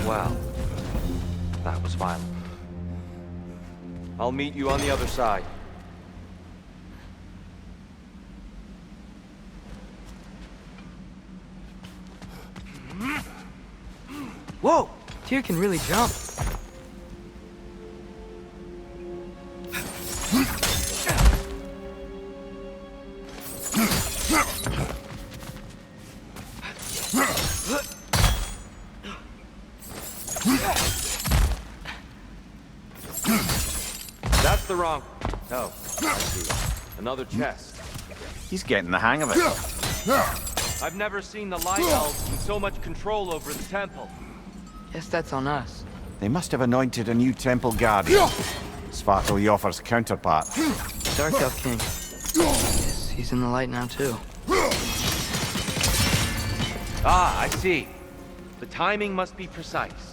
Wow. That was violent. I'll meet you on the other side. Whoa! Tyr can really jump. That's the wrong... Oh, I see. Another chest. He's getting the hang of it. I've never seen the Light Elves with so much control over the temple. Guess that's on us. They must have anointed a new temple guardian. Svartal Jofr's counterpart. Dark Elf King. Guess he's in the light now, too. Ah, I see. The timing must be precise.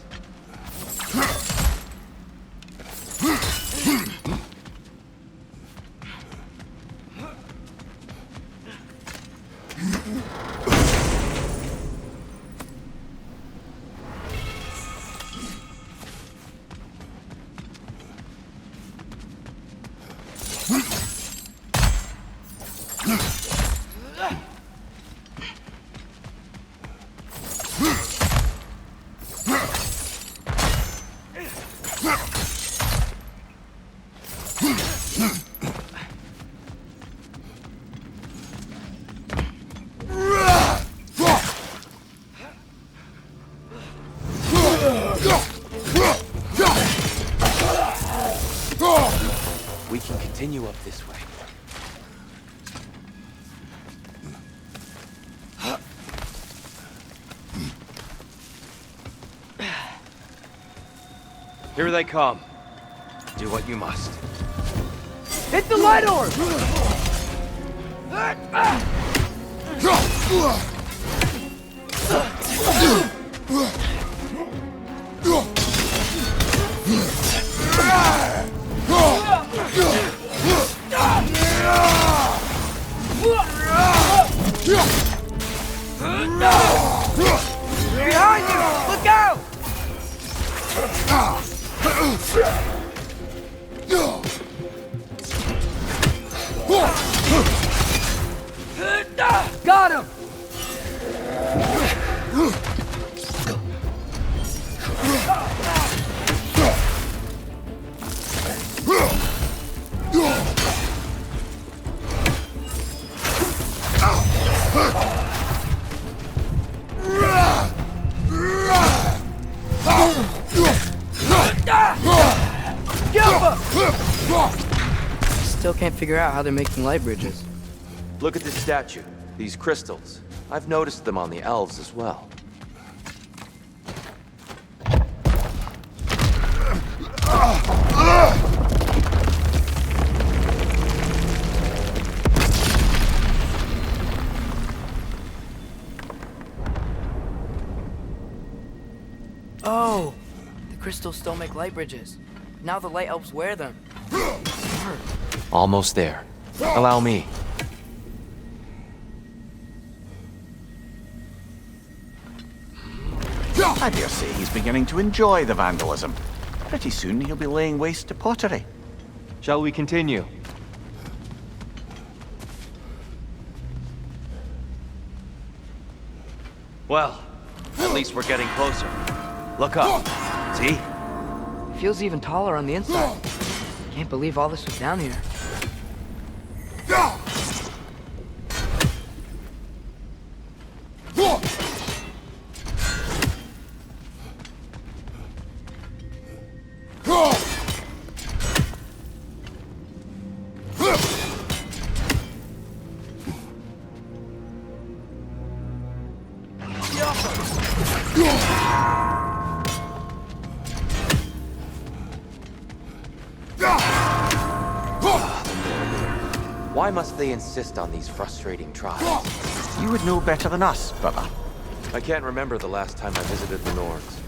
We can continue up this way. Here they come. Do what you must. Hit the light orb! Behind you! Look out! Got him! Still can't figure out how they're making light bridges. Look at this statue. These crystals. I've noticed them on the elves as well. Oh! The crystals still make light bridges. Now the light elves wear them. Smart. Almost there. Allow me. I dare say he's beginning to enjoy the vandalism. Pretty soon he'll be laying waste to pottery. Shall we continue? Well, at least we're getting closer. Look up. See? Feels even taller on the inside. Can't believe all this was down here. Why must they insist on these frustrating trials? You would know better than us, brother. I can't remember the last time I visited the Nords,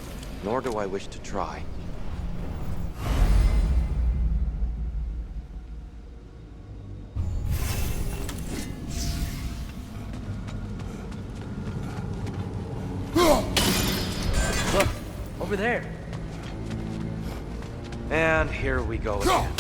nor do I wish to try. Look, over there. And here we go again.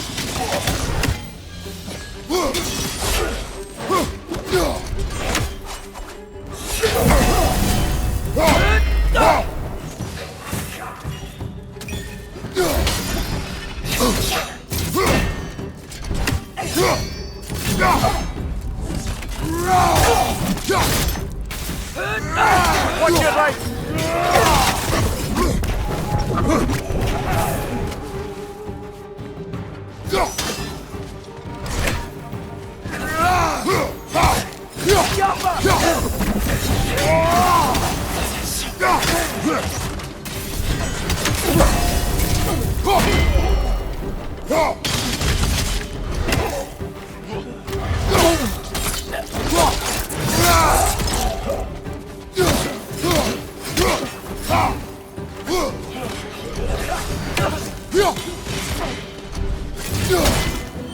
Watch your right!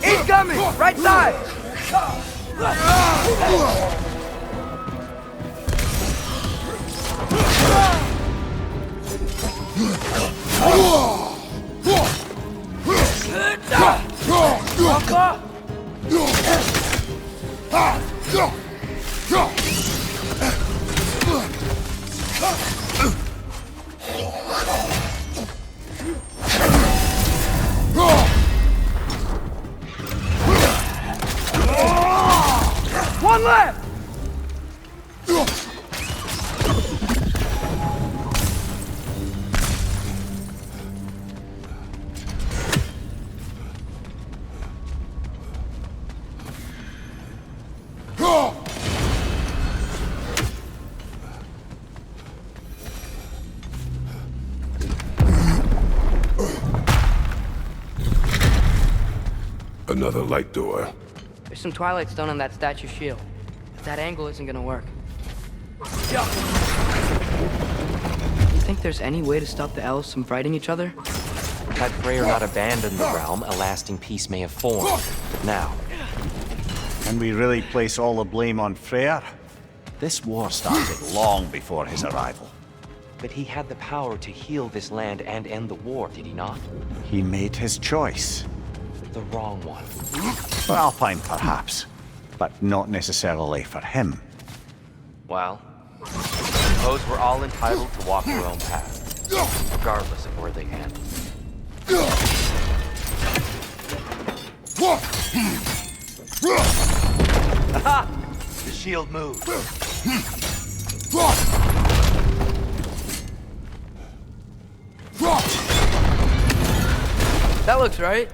Incoming! Right side! One left! Another light door. There's some Twilight Stone on that statue shield. But that angle isn't gonna work. You think there's any way to stop the elves from fighting each other? Had FREYA not abandoned the realm, a lasting peace may have formed. But now... Can we really place all the blame on FREYA? This war started long before his arrival. But he had the power to heal this land and end the war, did he not? He made his choice. The wrong one. For Alpine, perhaps, but not necessarily for him. Well, I suppose we're all entitled to walk our own path, regardless of where they end. Aha! The shield moved. That looks right.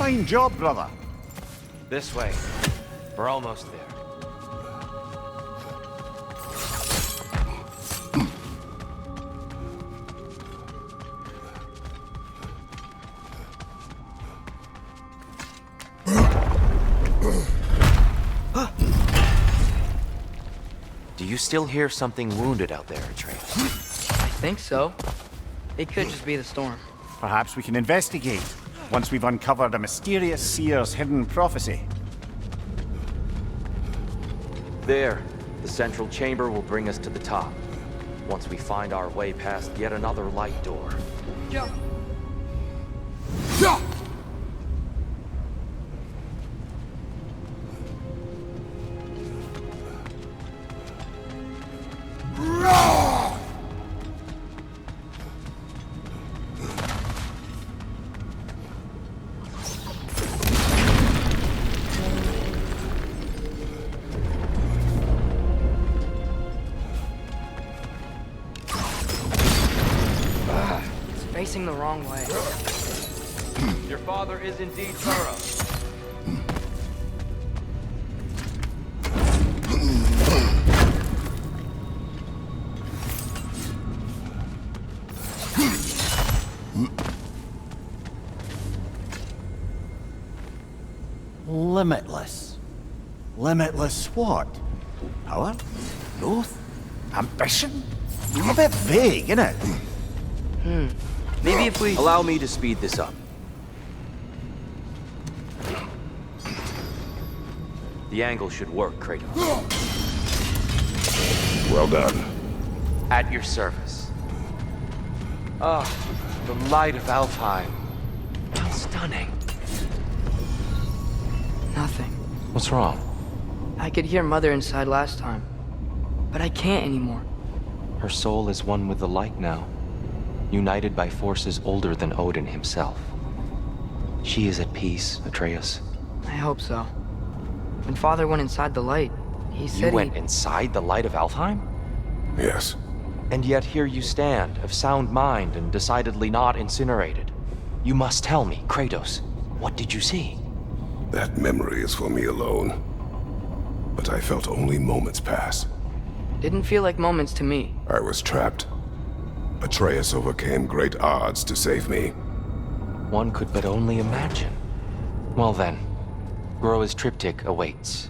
Fine job, brother. This way. We're almost there. Do you still hear something wounded out there, Atreus? I think so. It could just be the storm. Perhaps we can investigate, once we've uncovered a mysterious seer's hidden prophecy. There. The central chamber will bring us to the top. Once we find our way past yet another light door. Jump! Facing the wrong way. Your father is indeed thorough. Limitless. Limitless what? Power? Growth? Ambition? A bit vague, isn't it? Maybe if we... Allow me to speed this up. The angle should work, Kratos. Well done. At your service. Ah, the light of Alfheim. How stunning. Nothing. What's wrong? I could hear Mother inside last time, but I can't anymore. Her soul is one with the light now, united by forces older than Odin himself. She is at peace, Atreus. I hope so. When Father went inside the light, he said You went inside the light of Alfheim? Yes. And yet here you stand, of sound mind and decidedly not incinerated. You must tell me, Kratos, what did you see? That memory is for me alone. But I felt only moments pass. Didn't feel like moments to me. I was trapped. Atreus overcame great odds to save me. One could but only imagine. Well then, Groa's triptych awaits.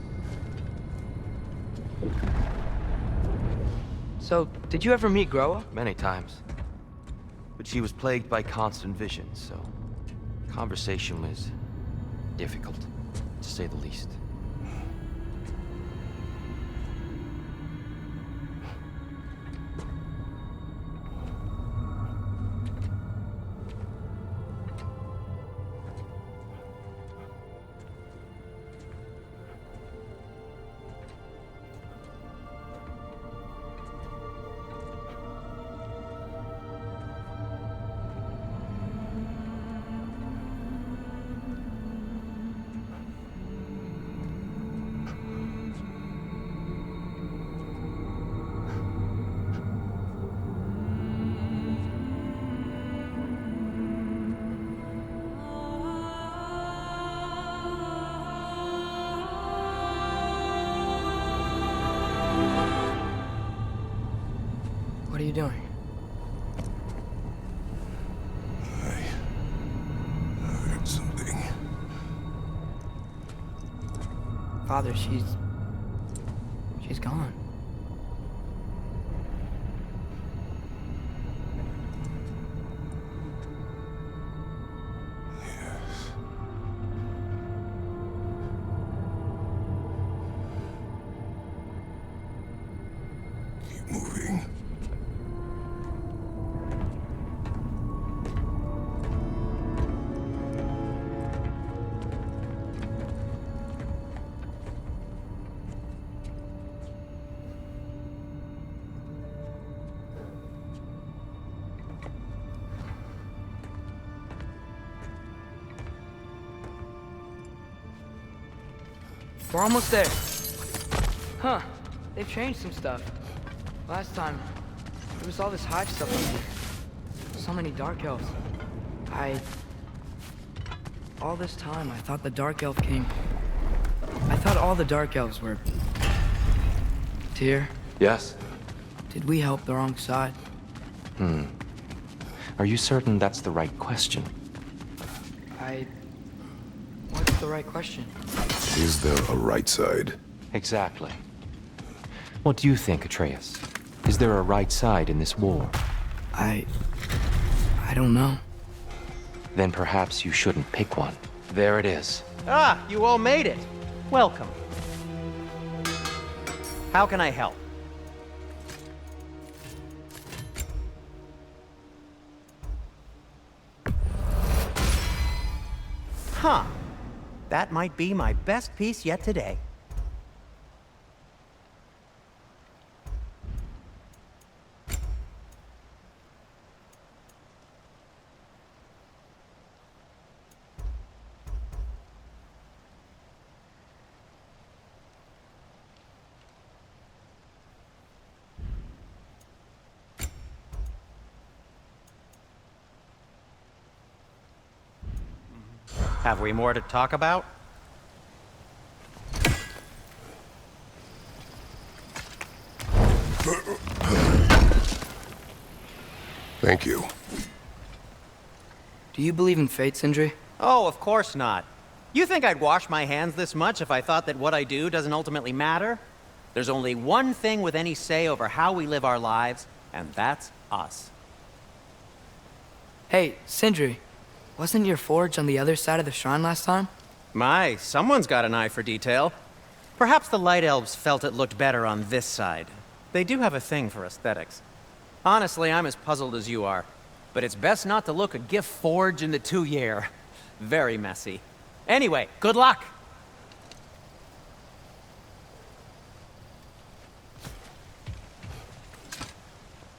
So, did you ever meet Groa? Many times. But she was plagued by constant visions, so conversation was difficult, to say the least. What are you doing? I heard something. Father, she's gone. Yes. Keep moving. We're almost there. Huh. They've changed some stuff. Last time, there was all this hive stuff in here. So many dark elves. All this time, I thought the Dark Elf king... I thought all the Dark Elves were... Tyr, Yes? did we help the wrong side? Are you certain that's the right question? What's the right question? Is there a right side? Exactly. What do you think, Atreus? Is there a right side in this war? I don't know. Then perhaps you shouldn't pick one. There it is. Ah, you all made it. Welcome. How can I help? Huh. That might be my best piece yet today. Have we more to talk about? Thank you. Do you believe in fate, Sindri? Oh, of course not. You think I'd wash my hands this much if I thought that what I do doesn't ultimately matter? There's only one thing with any say over how we live our lives, and that's us. Hey, Sindri, wasn't your forge on the other side of the shrine last time? My, someone's got an eye for detail. Perhaps the Light Elves felt it looked better on this side. They do have a thing for aesthetics. Honestly, I'm as puzzled as you are. But it's best not to look a gift forge in the 2 year. Very messy. Anyway, good luck!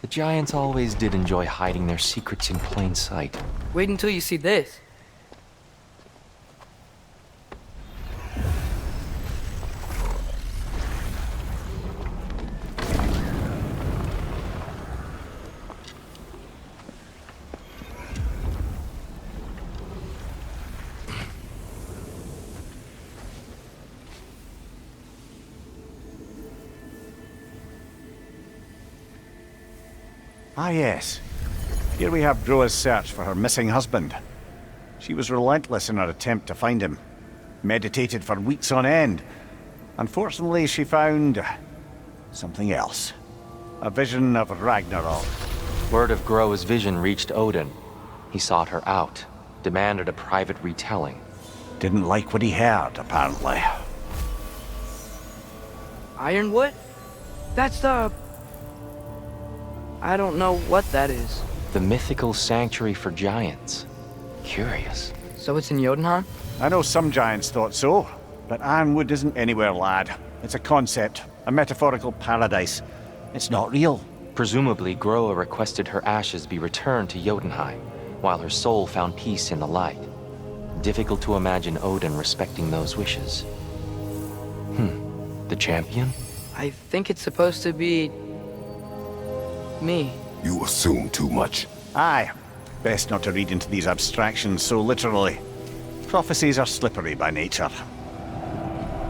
The giants always did enjoy hiding their secrets in plain sight. Wait until you see this. Ah, yes. Here we have Groa's search for her missing husband. She was relentless in her attempt to find him. Meditated for weeks on end. Unfortunately, she found... something else. A vision of Ragnarok. Word of Groa's vision reached Odin. He sought her out, demanded a private retelling. Didn't like what he heard, apparently. Ironwood? That's the... I don't know what that is. The mythical sanctuary for giants. Curious. So it's in Jotunheim? I know some giants thought so, but Ironwood isn't anywhere, lad. It's a concept, a metaphorical paradise. It's not real. Presumably, Groa requested her ashes be returned to Jotunheim, while her soul found peace in the light. Difficult to imagine Odin respecting those wishes. The champion? I think it's supposed to be... me. You assume too much. Aye. Best not to read into these abstractions so literally. Prophecies are slippery by nature.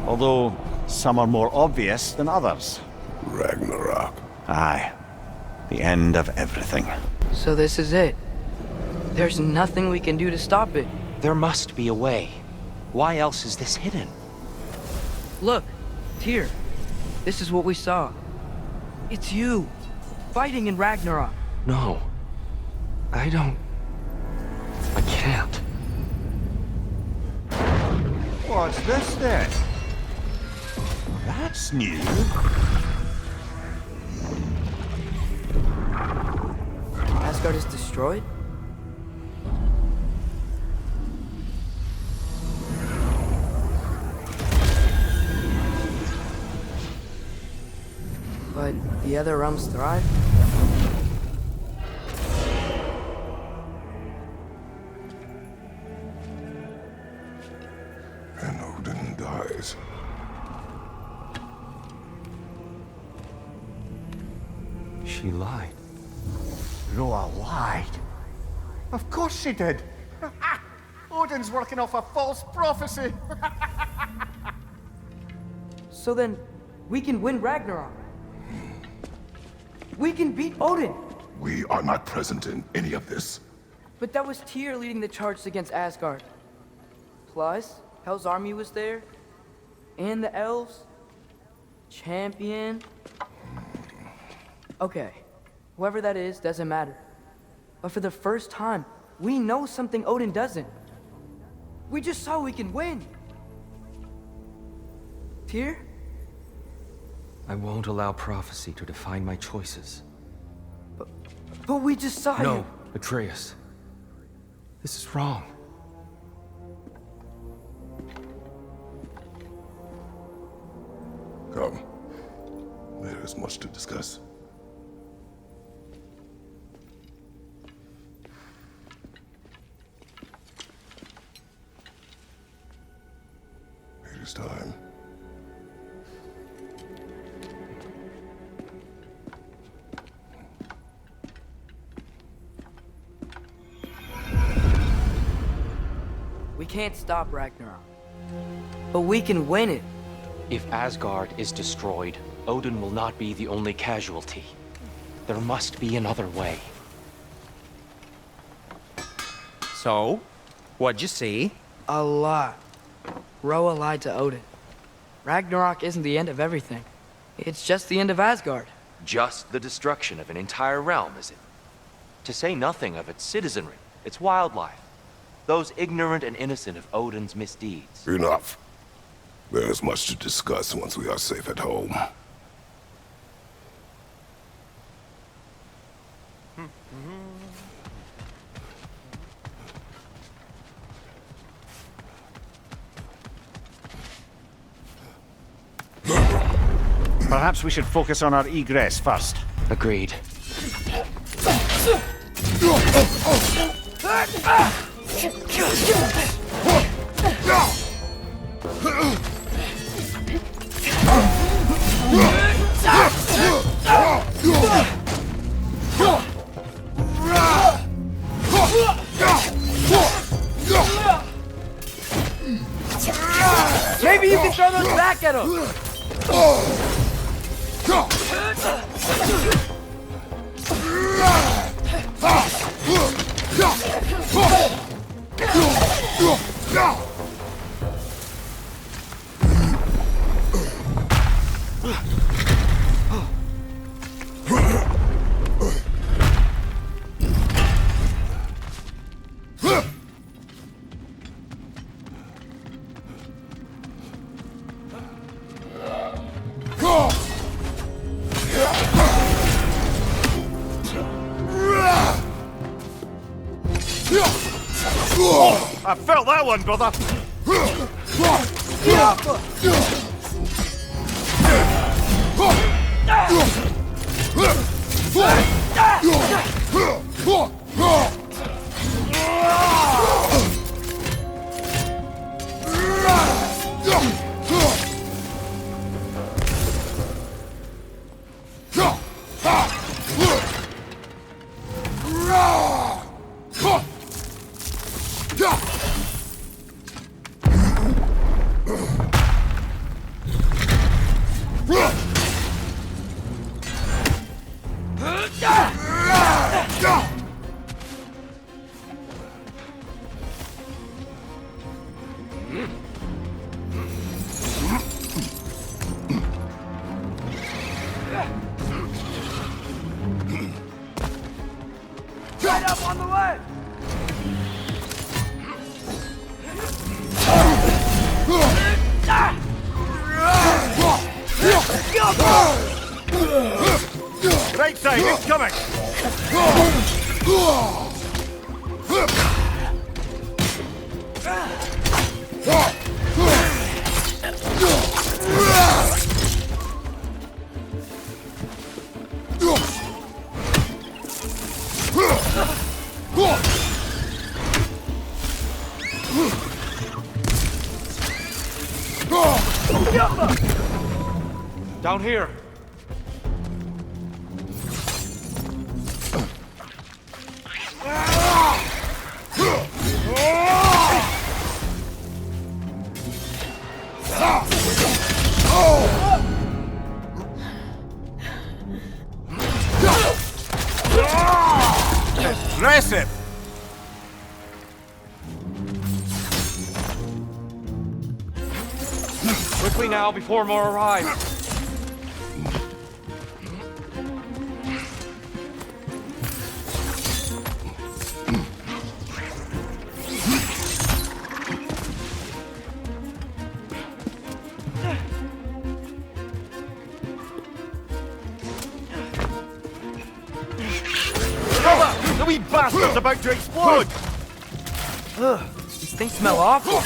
Although, some are more obvious than others. Ragnarok. Aye. The end of everything. So this is it. There's nothing we can do to stop it. There must be a way. Why else is this hidden? Look, Tyr. This is what we saw. It's you. Fighting in Ragnarok. No. I can't. What's this then? That's new. Asgard is destroyed? But the other realms thrive? And Odin dies. She lied. Groa lied. Of course she did. Odin's working off a false prophecy. So then, we can win Ragnarok. We can beat Odin. We are not present in any of this. But that was Tyr leading the charge against Asgard. Plus, Hell's army was there. And the elves. Champion. Okay, whoever that is doesn't matter. But for the first time, we know something Odin doesn't. We just saw we can win. Tyr? I won't allow prophecy to define my choices. But we just saw you. No, Atreus. This is wrong. Come. There is much to discuss. It is time. We can't stop Ragnarok. But we can win it. If Asgard is destroyed, Odin will not be the only casualty. There must be another way. So, what'd you see? A lot. Roa lied to Odin. Ragnarok isn't the end of everything. It's just the end of Asgard. Just the destruction of an entire realm, is it? To say nothing of its citizenry, its wildlife, those ignorant and innocent of Odin's misdeeds. Enough. There is much to discuss once we are safe at home. Perhaps we should focus on our egress first. Agreed. Maybe you can throw those back at him! I felt that one, brother! Right up on the way! Right side, incoming! Down here. Impressive! Quickly now, before more arrive. The wee bastard's about to explode! Ugh, these things smell awful.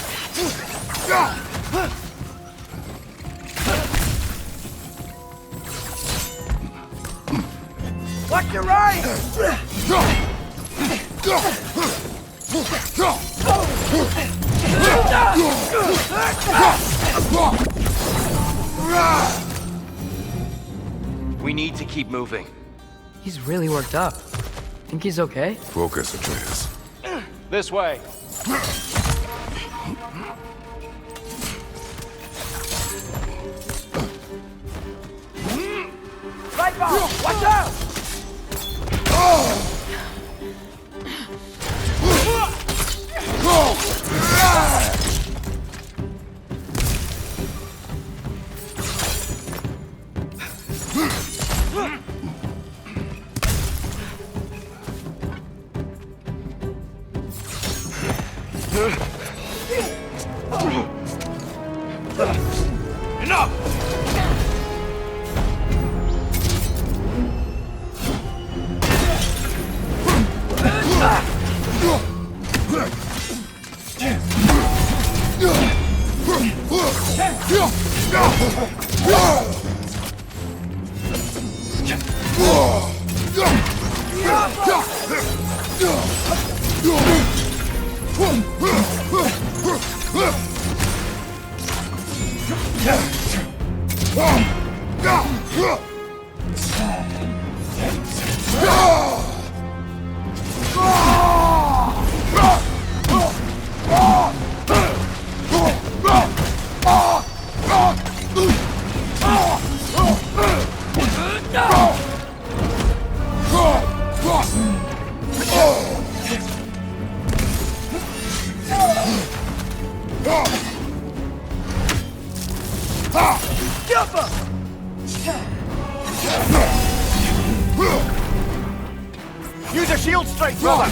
Watch your right! We need to keep moving. He's really worked up. Think he's okay? Focus, Atreus. This way. Right bomb! Watch out! Use a shield strike, brother!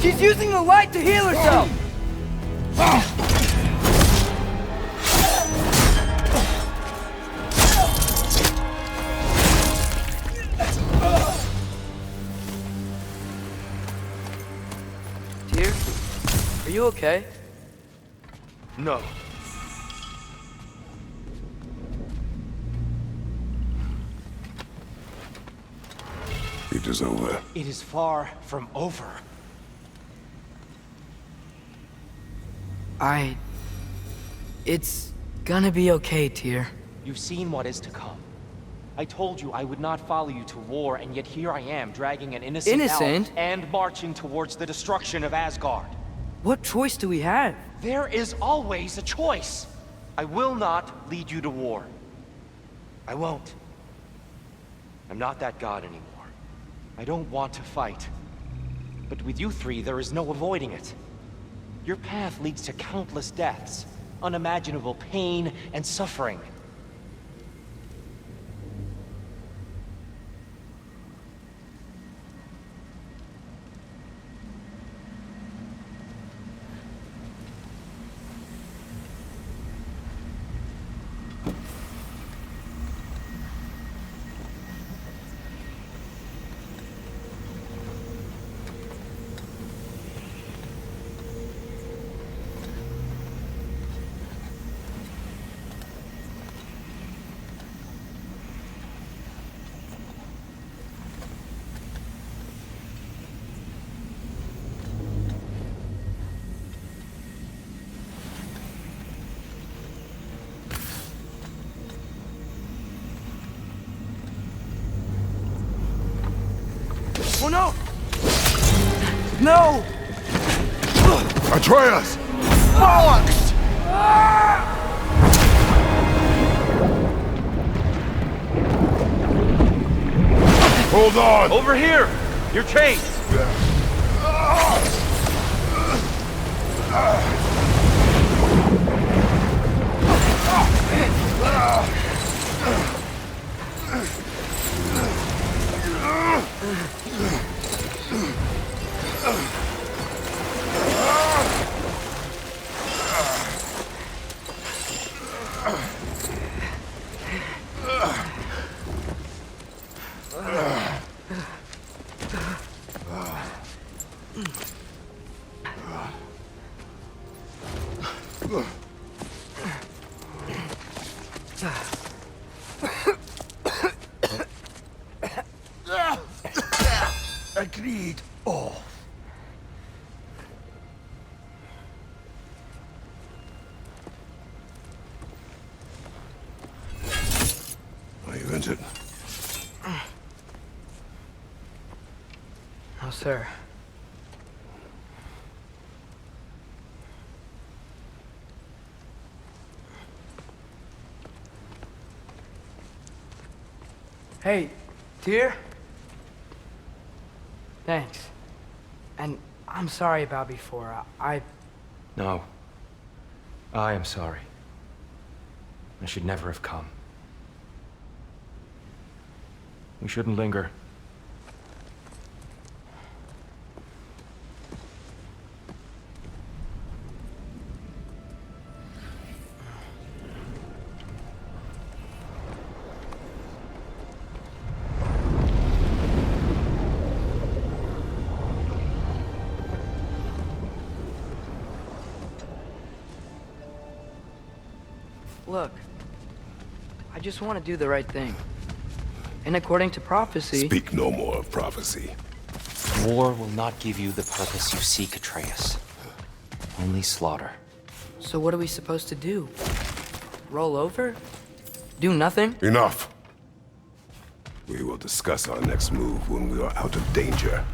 She's using the light to heal herself! Dear, are you okay? No. It is over. It is far from over. It's gonna be okay, Tyr. You've seen what is to come. I told you I would not follow you to war, and yet here I am, dragging an innocent elf Innocent? and marching towards the destruction of Asgard. What choice do we have? There is always a choice. I will not lead you to war. I won't. I'm not that god anymore. I don't want to fight. But with you three, there is no avoiding it. Your path leads to countless deaths, unimaginable pain and suffering. Oh no! No! Atreus! Bollocks! Hold on! Over here! Your chains! Agreed. Oh. Are you injured? No, sir. Hey, Tyr? Thanks. And I'm sorry about before. No. I am sorry. I should never have come. We shouldn't linger. Look, I just want to do the right thing. And according to prophecy... Speak no more of prophecy. War will not give you the purpose you seek, Atreus. Only slaughter. So what are we supposed to do? Roll over? Do nothing? Enough. We will discuss our next move when we are out of danger.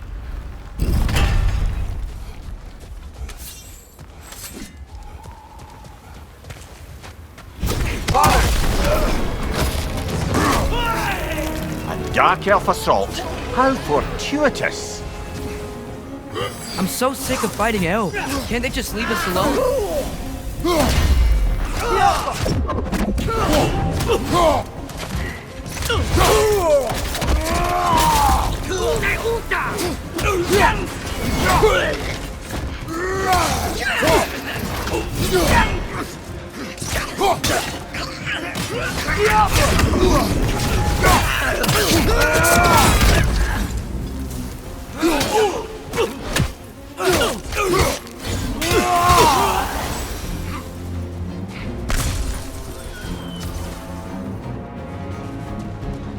Dark Elf assault. How fortuitous. I'm so sick of fighting elves. Can't they just leave us alone?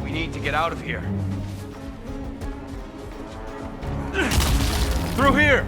We need to get out of here. Through here!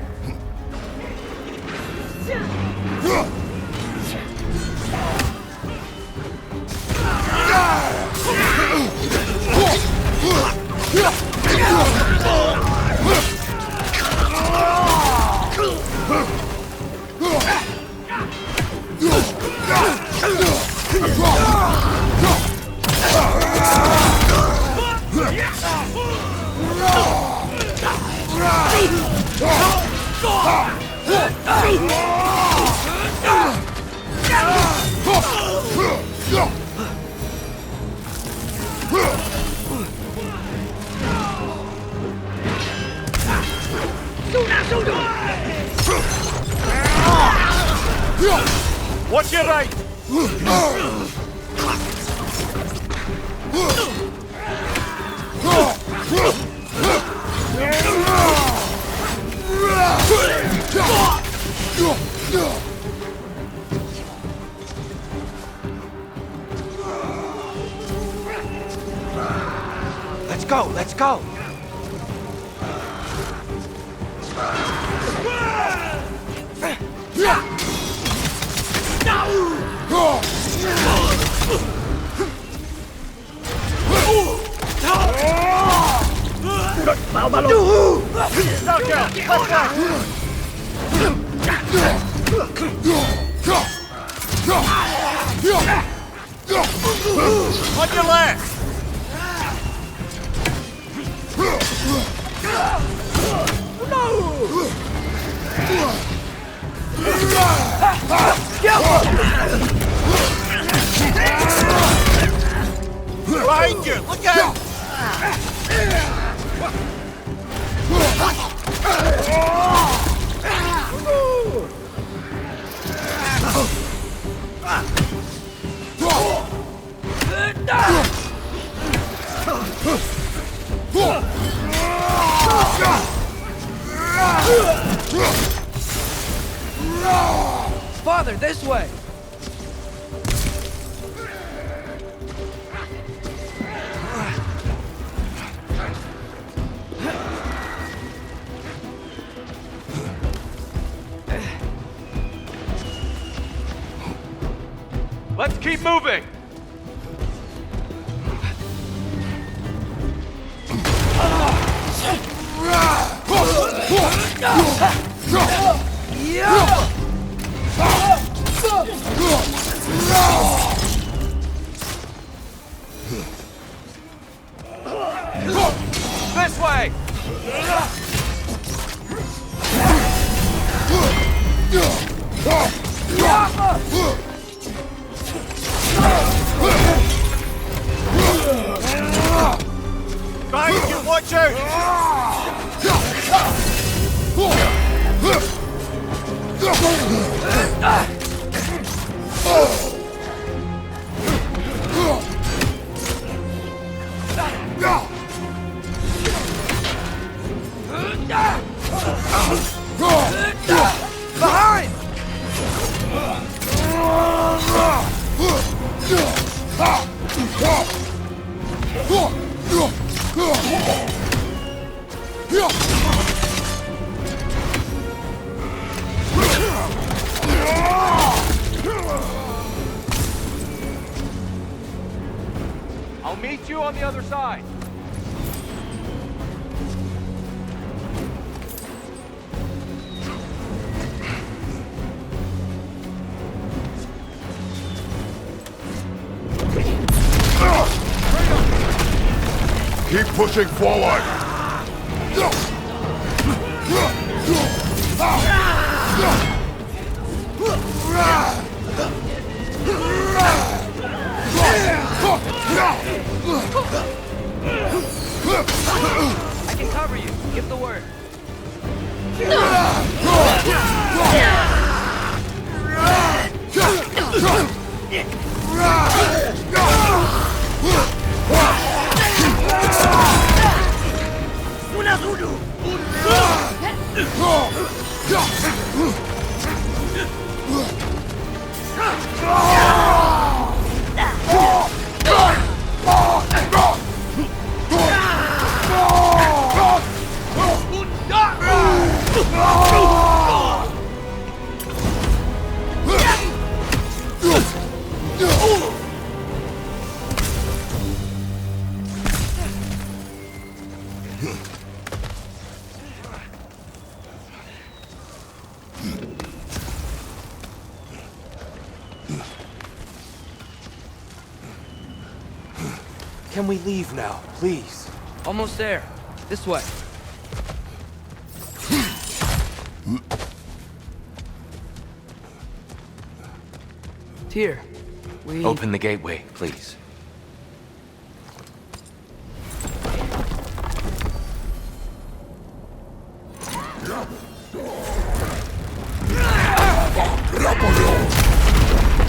Watch your right! Let's go, let's go! On your left! Behind you! Look out! Father, this way! Let's keep moving! This way! Behind you, watch Behind! I'll meet you on the other side. Keep pushing forward! I can cover you. Give the word. Can we leave now, please? Almost there. This way. Tyr, we... Open the gateway, please.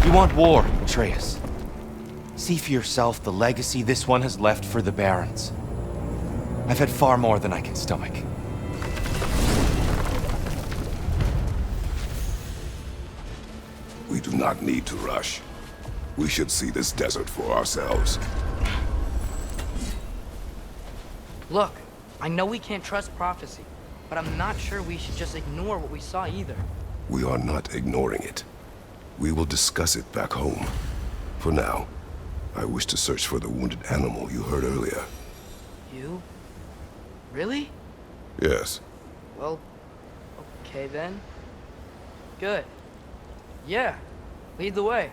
You want war, Atreus. See for yourself the legacy this one has left for the Barons. I've had far more than I can stomach. We do not need to rush. We should see this desert for ourselves. Look, I know we can't trust prophecy, but I'm not sure we should just ignore what we saw either. We are not ignoring it. We will discuss it back home. For now, I wish to search for the wounded animal you heard earlier. You? Really? Yes. Well, okay then. Good. Yeah, lead the way.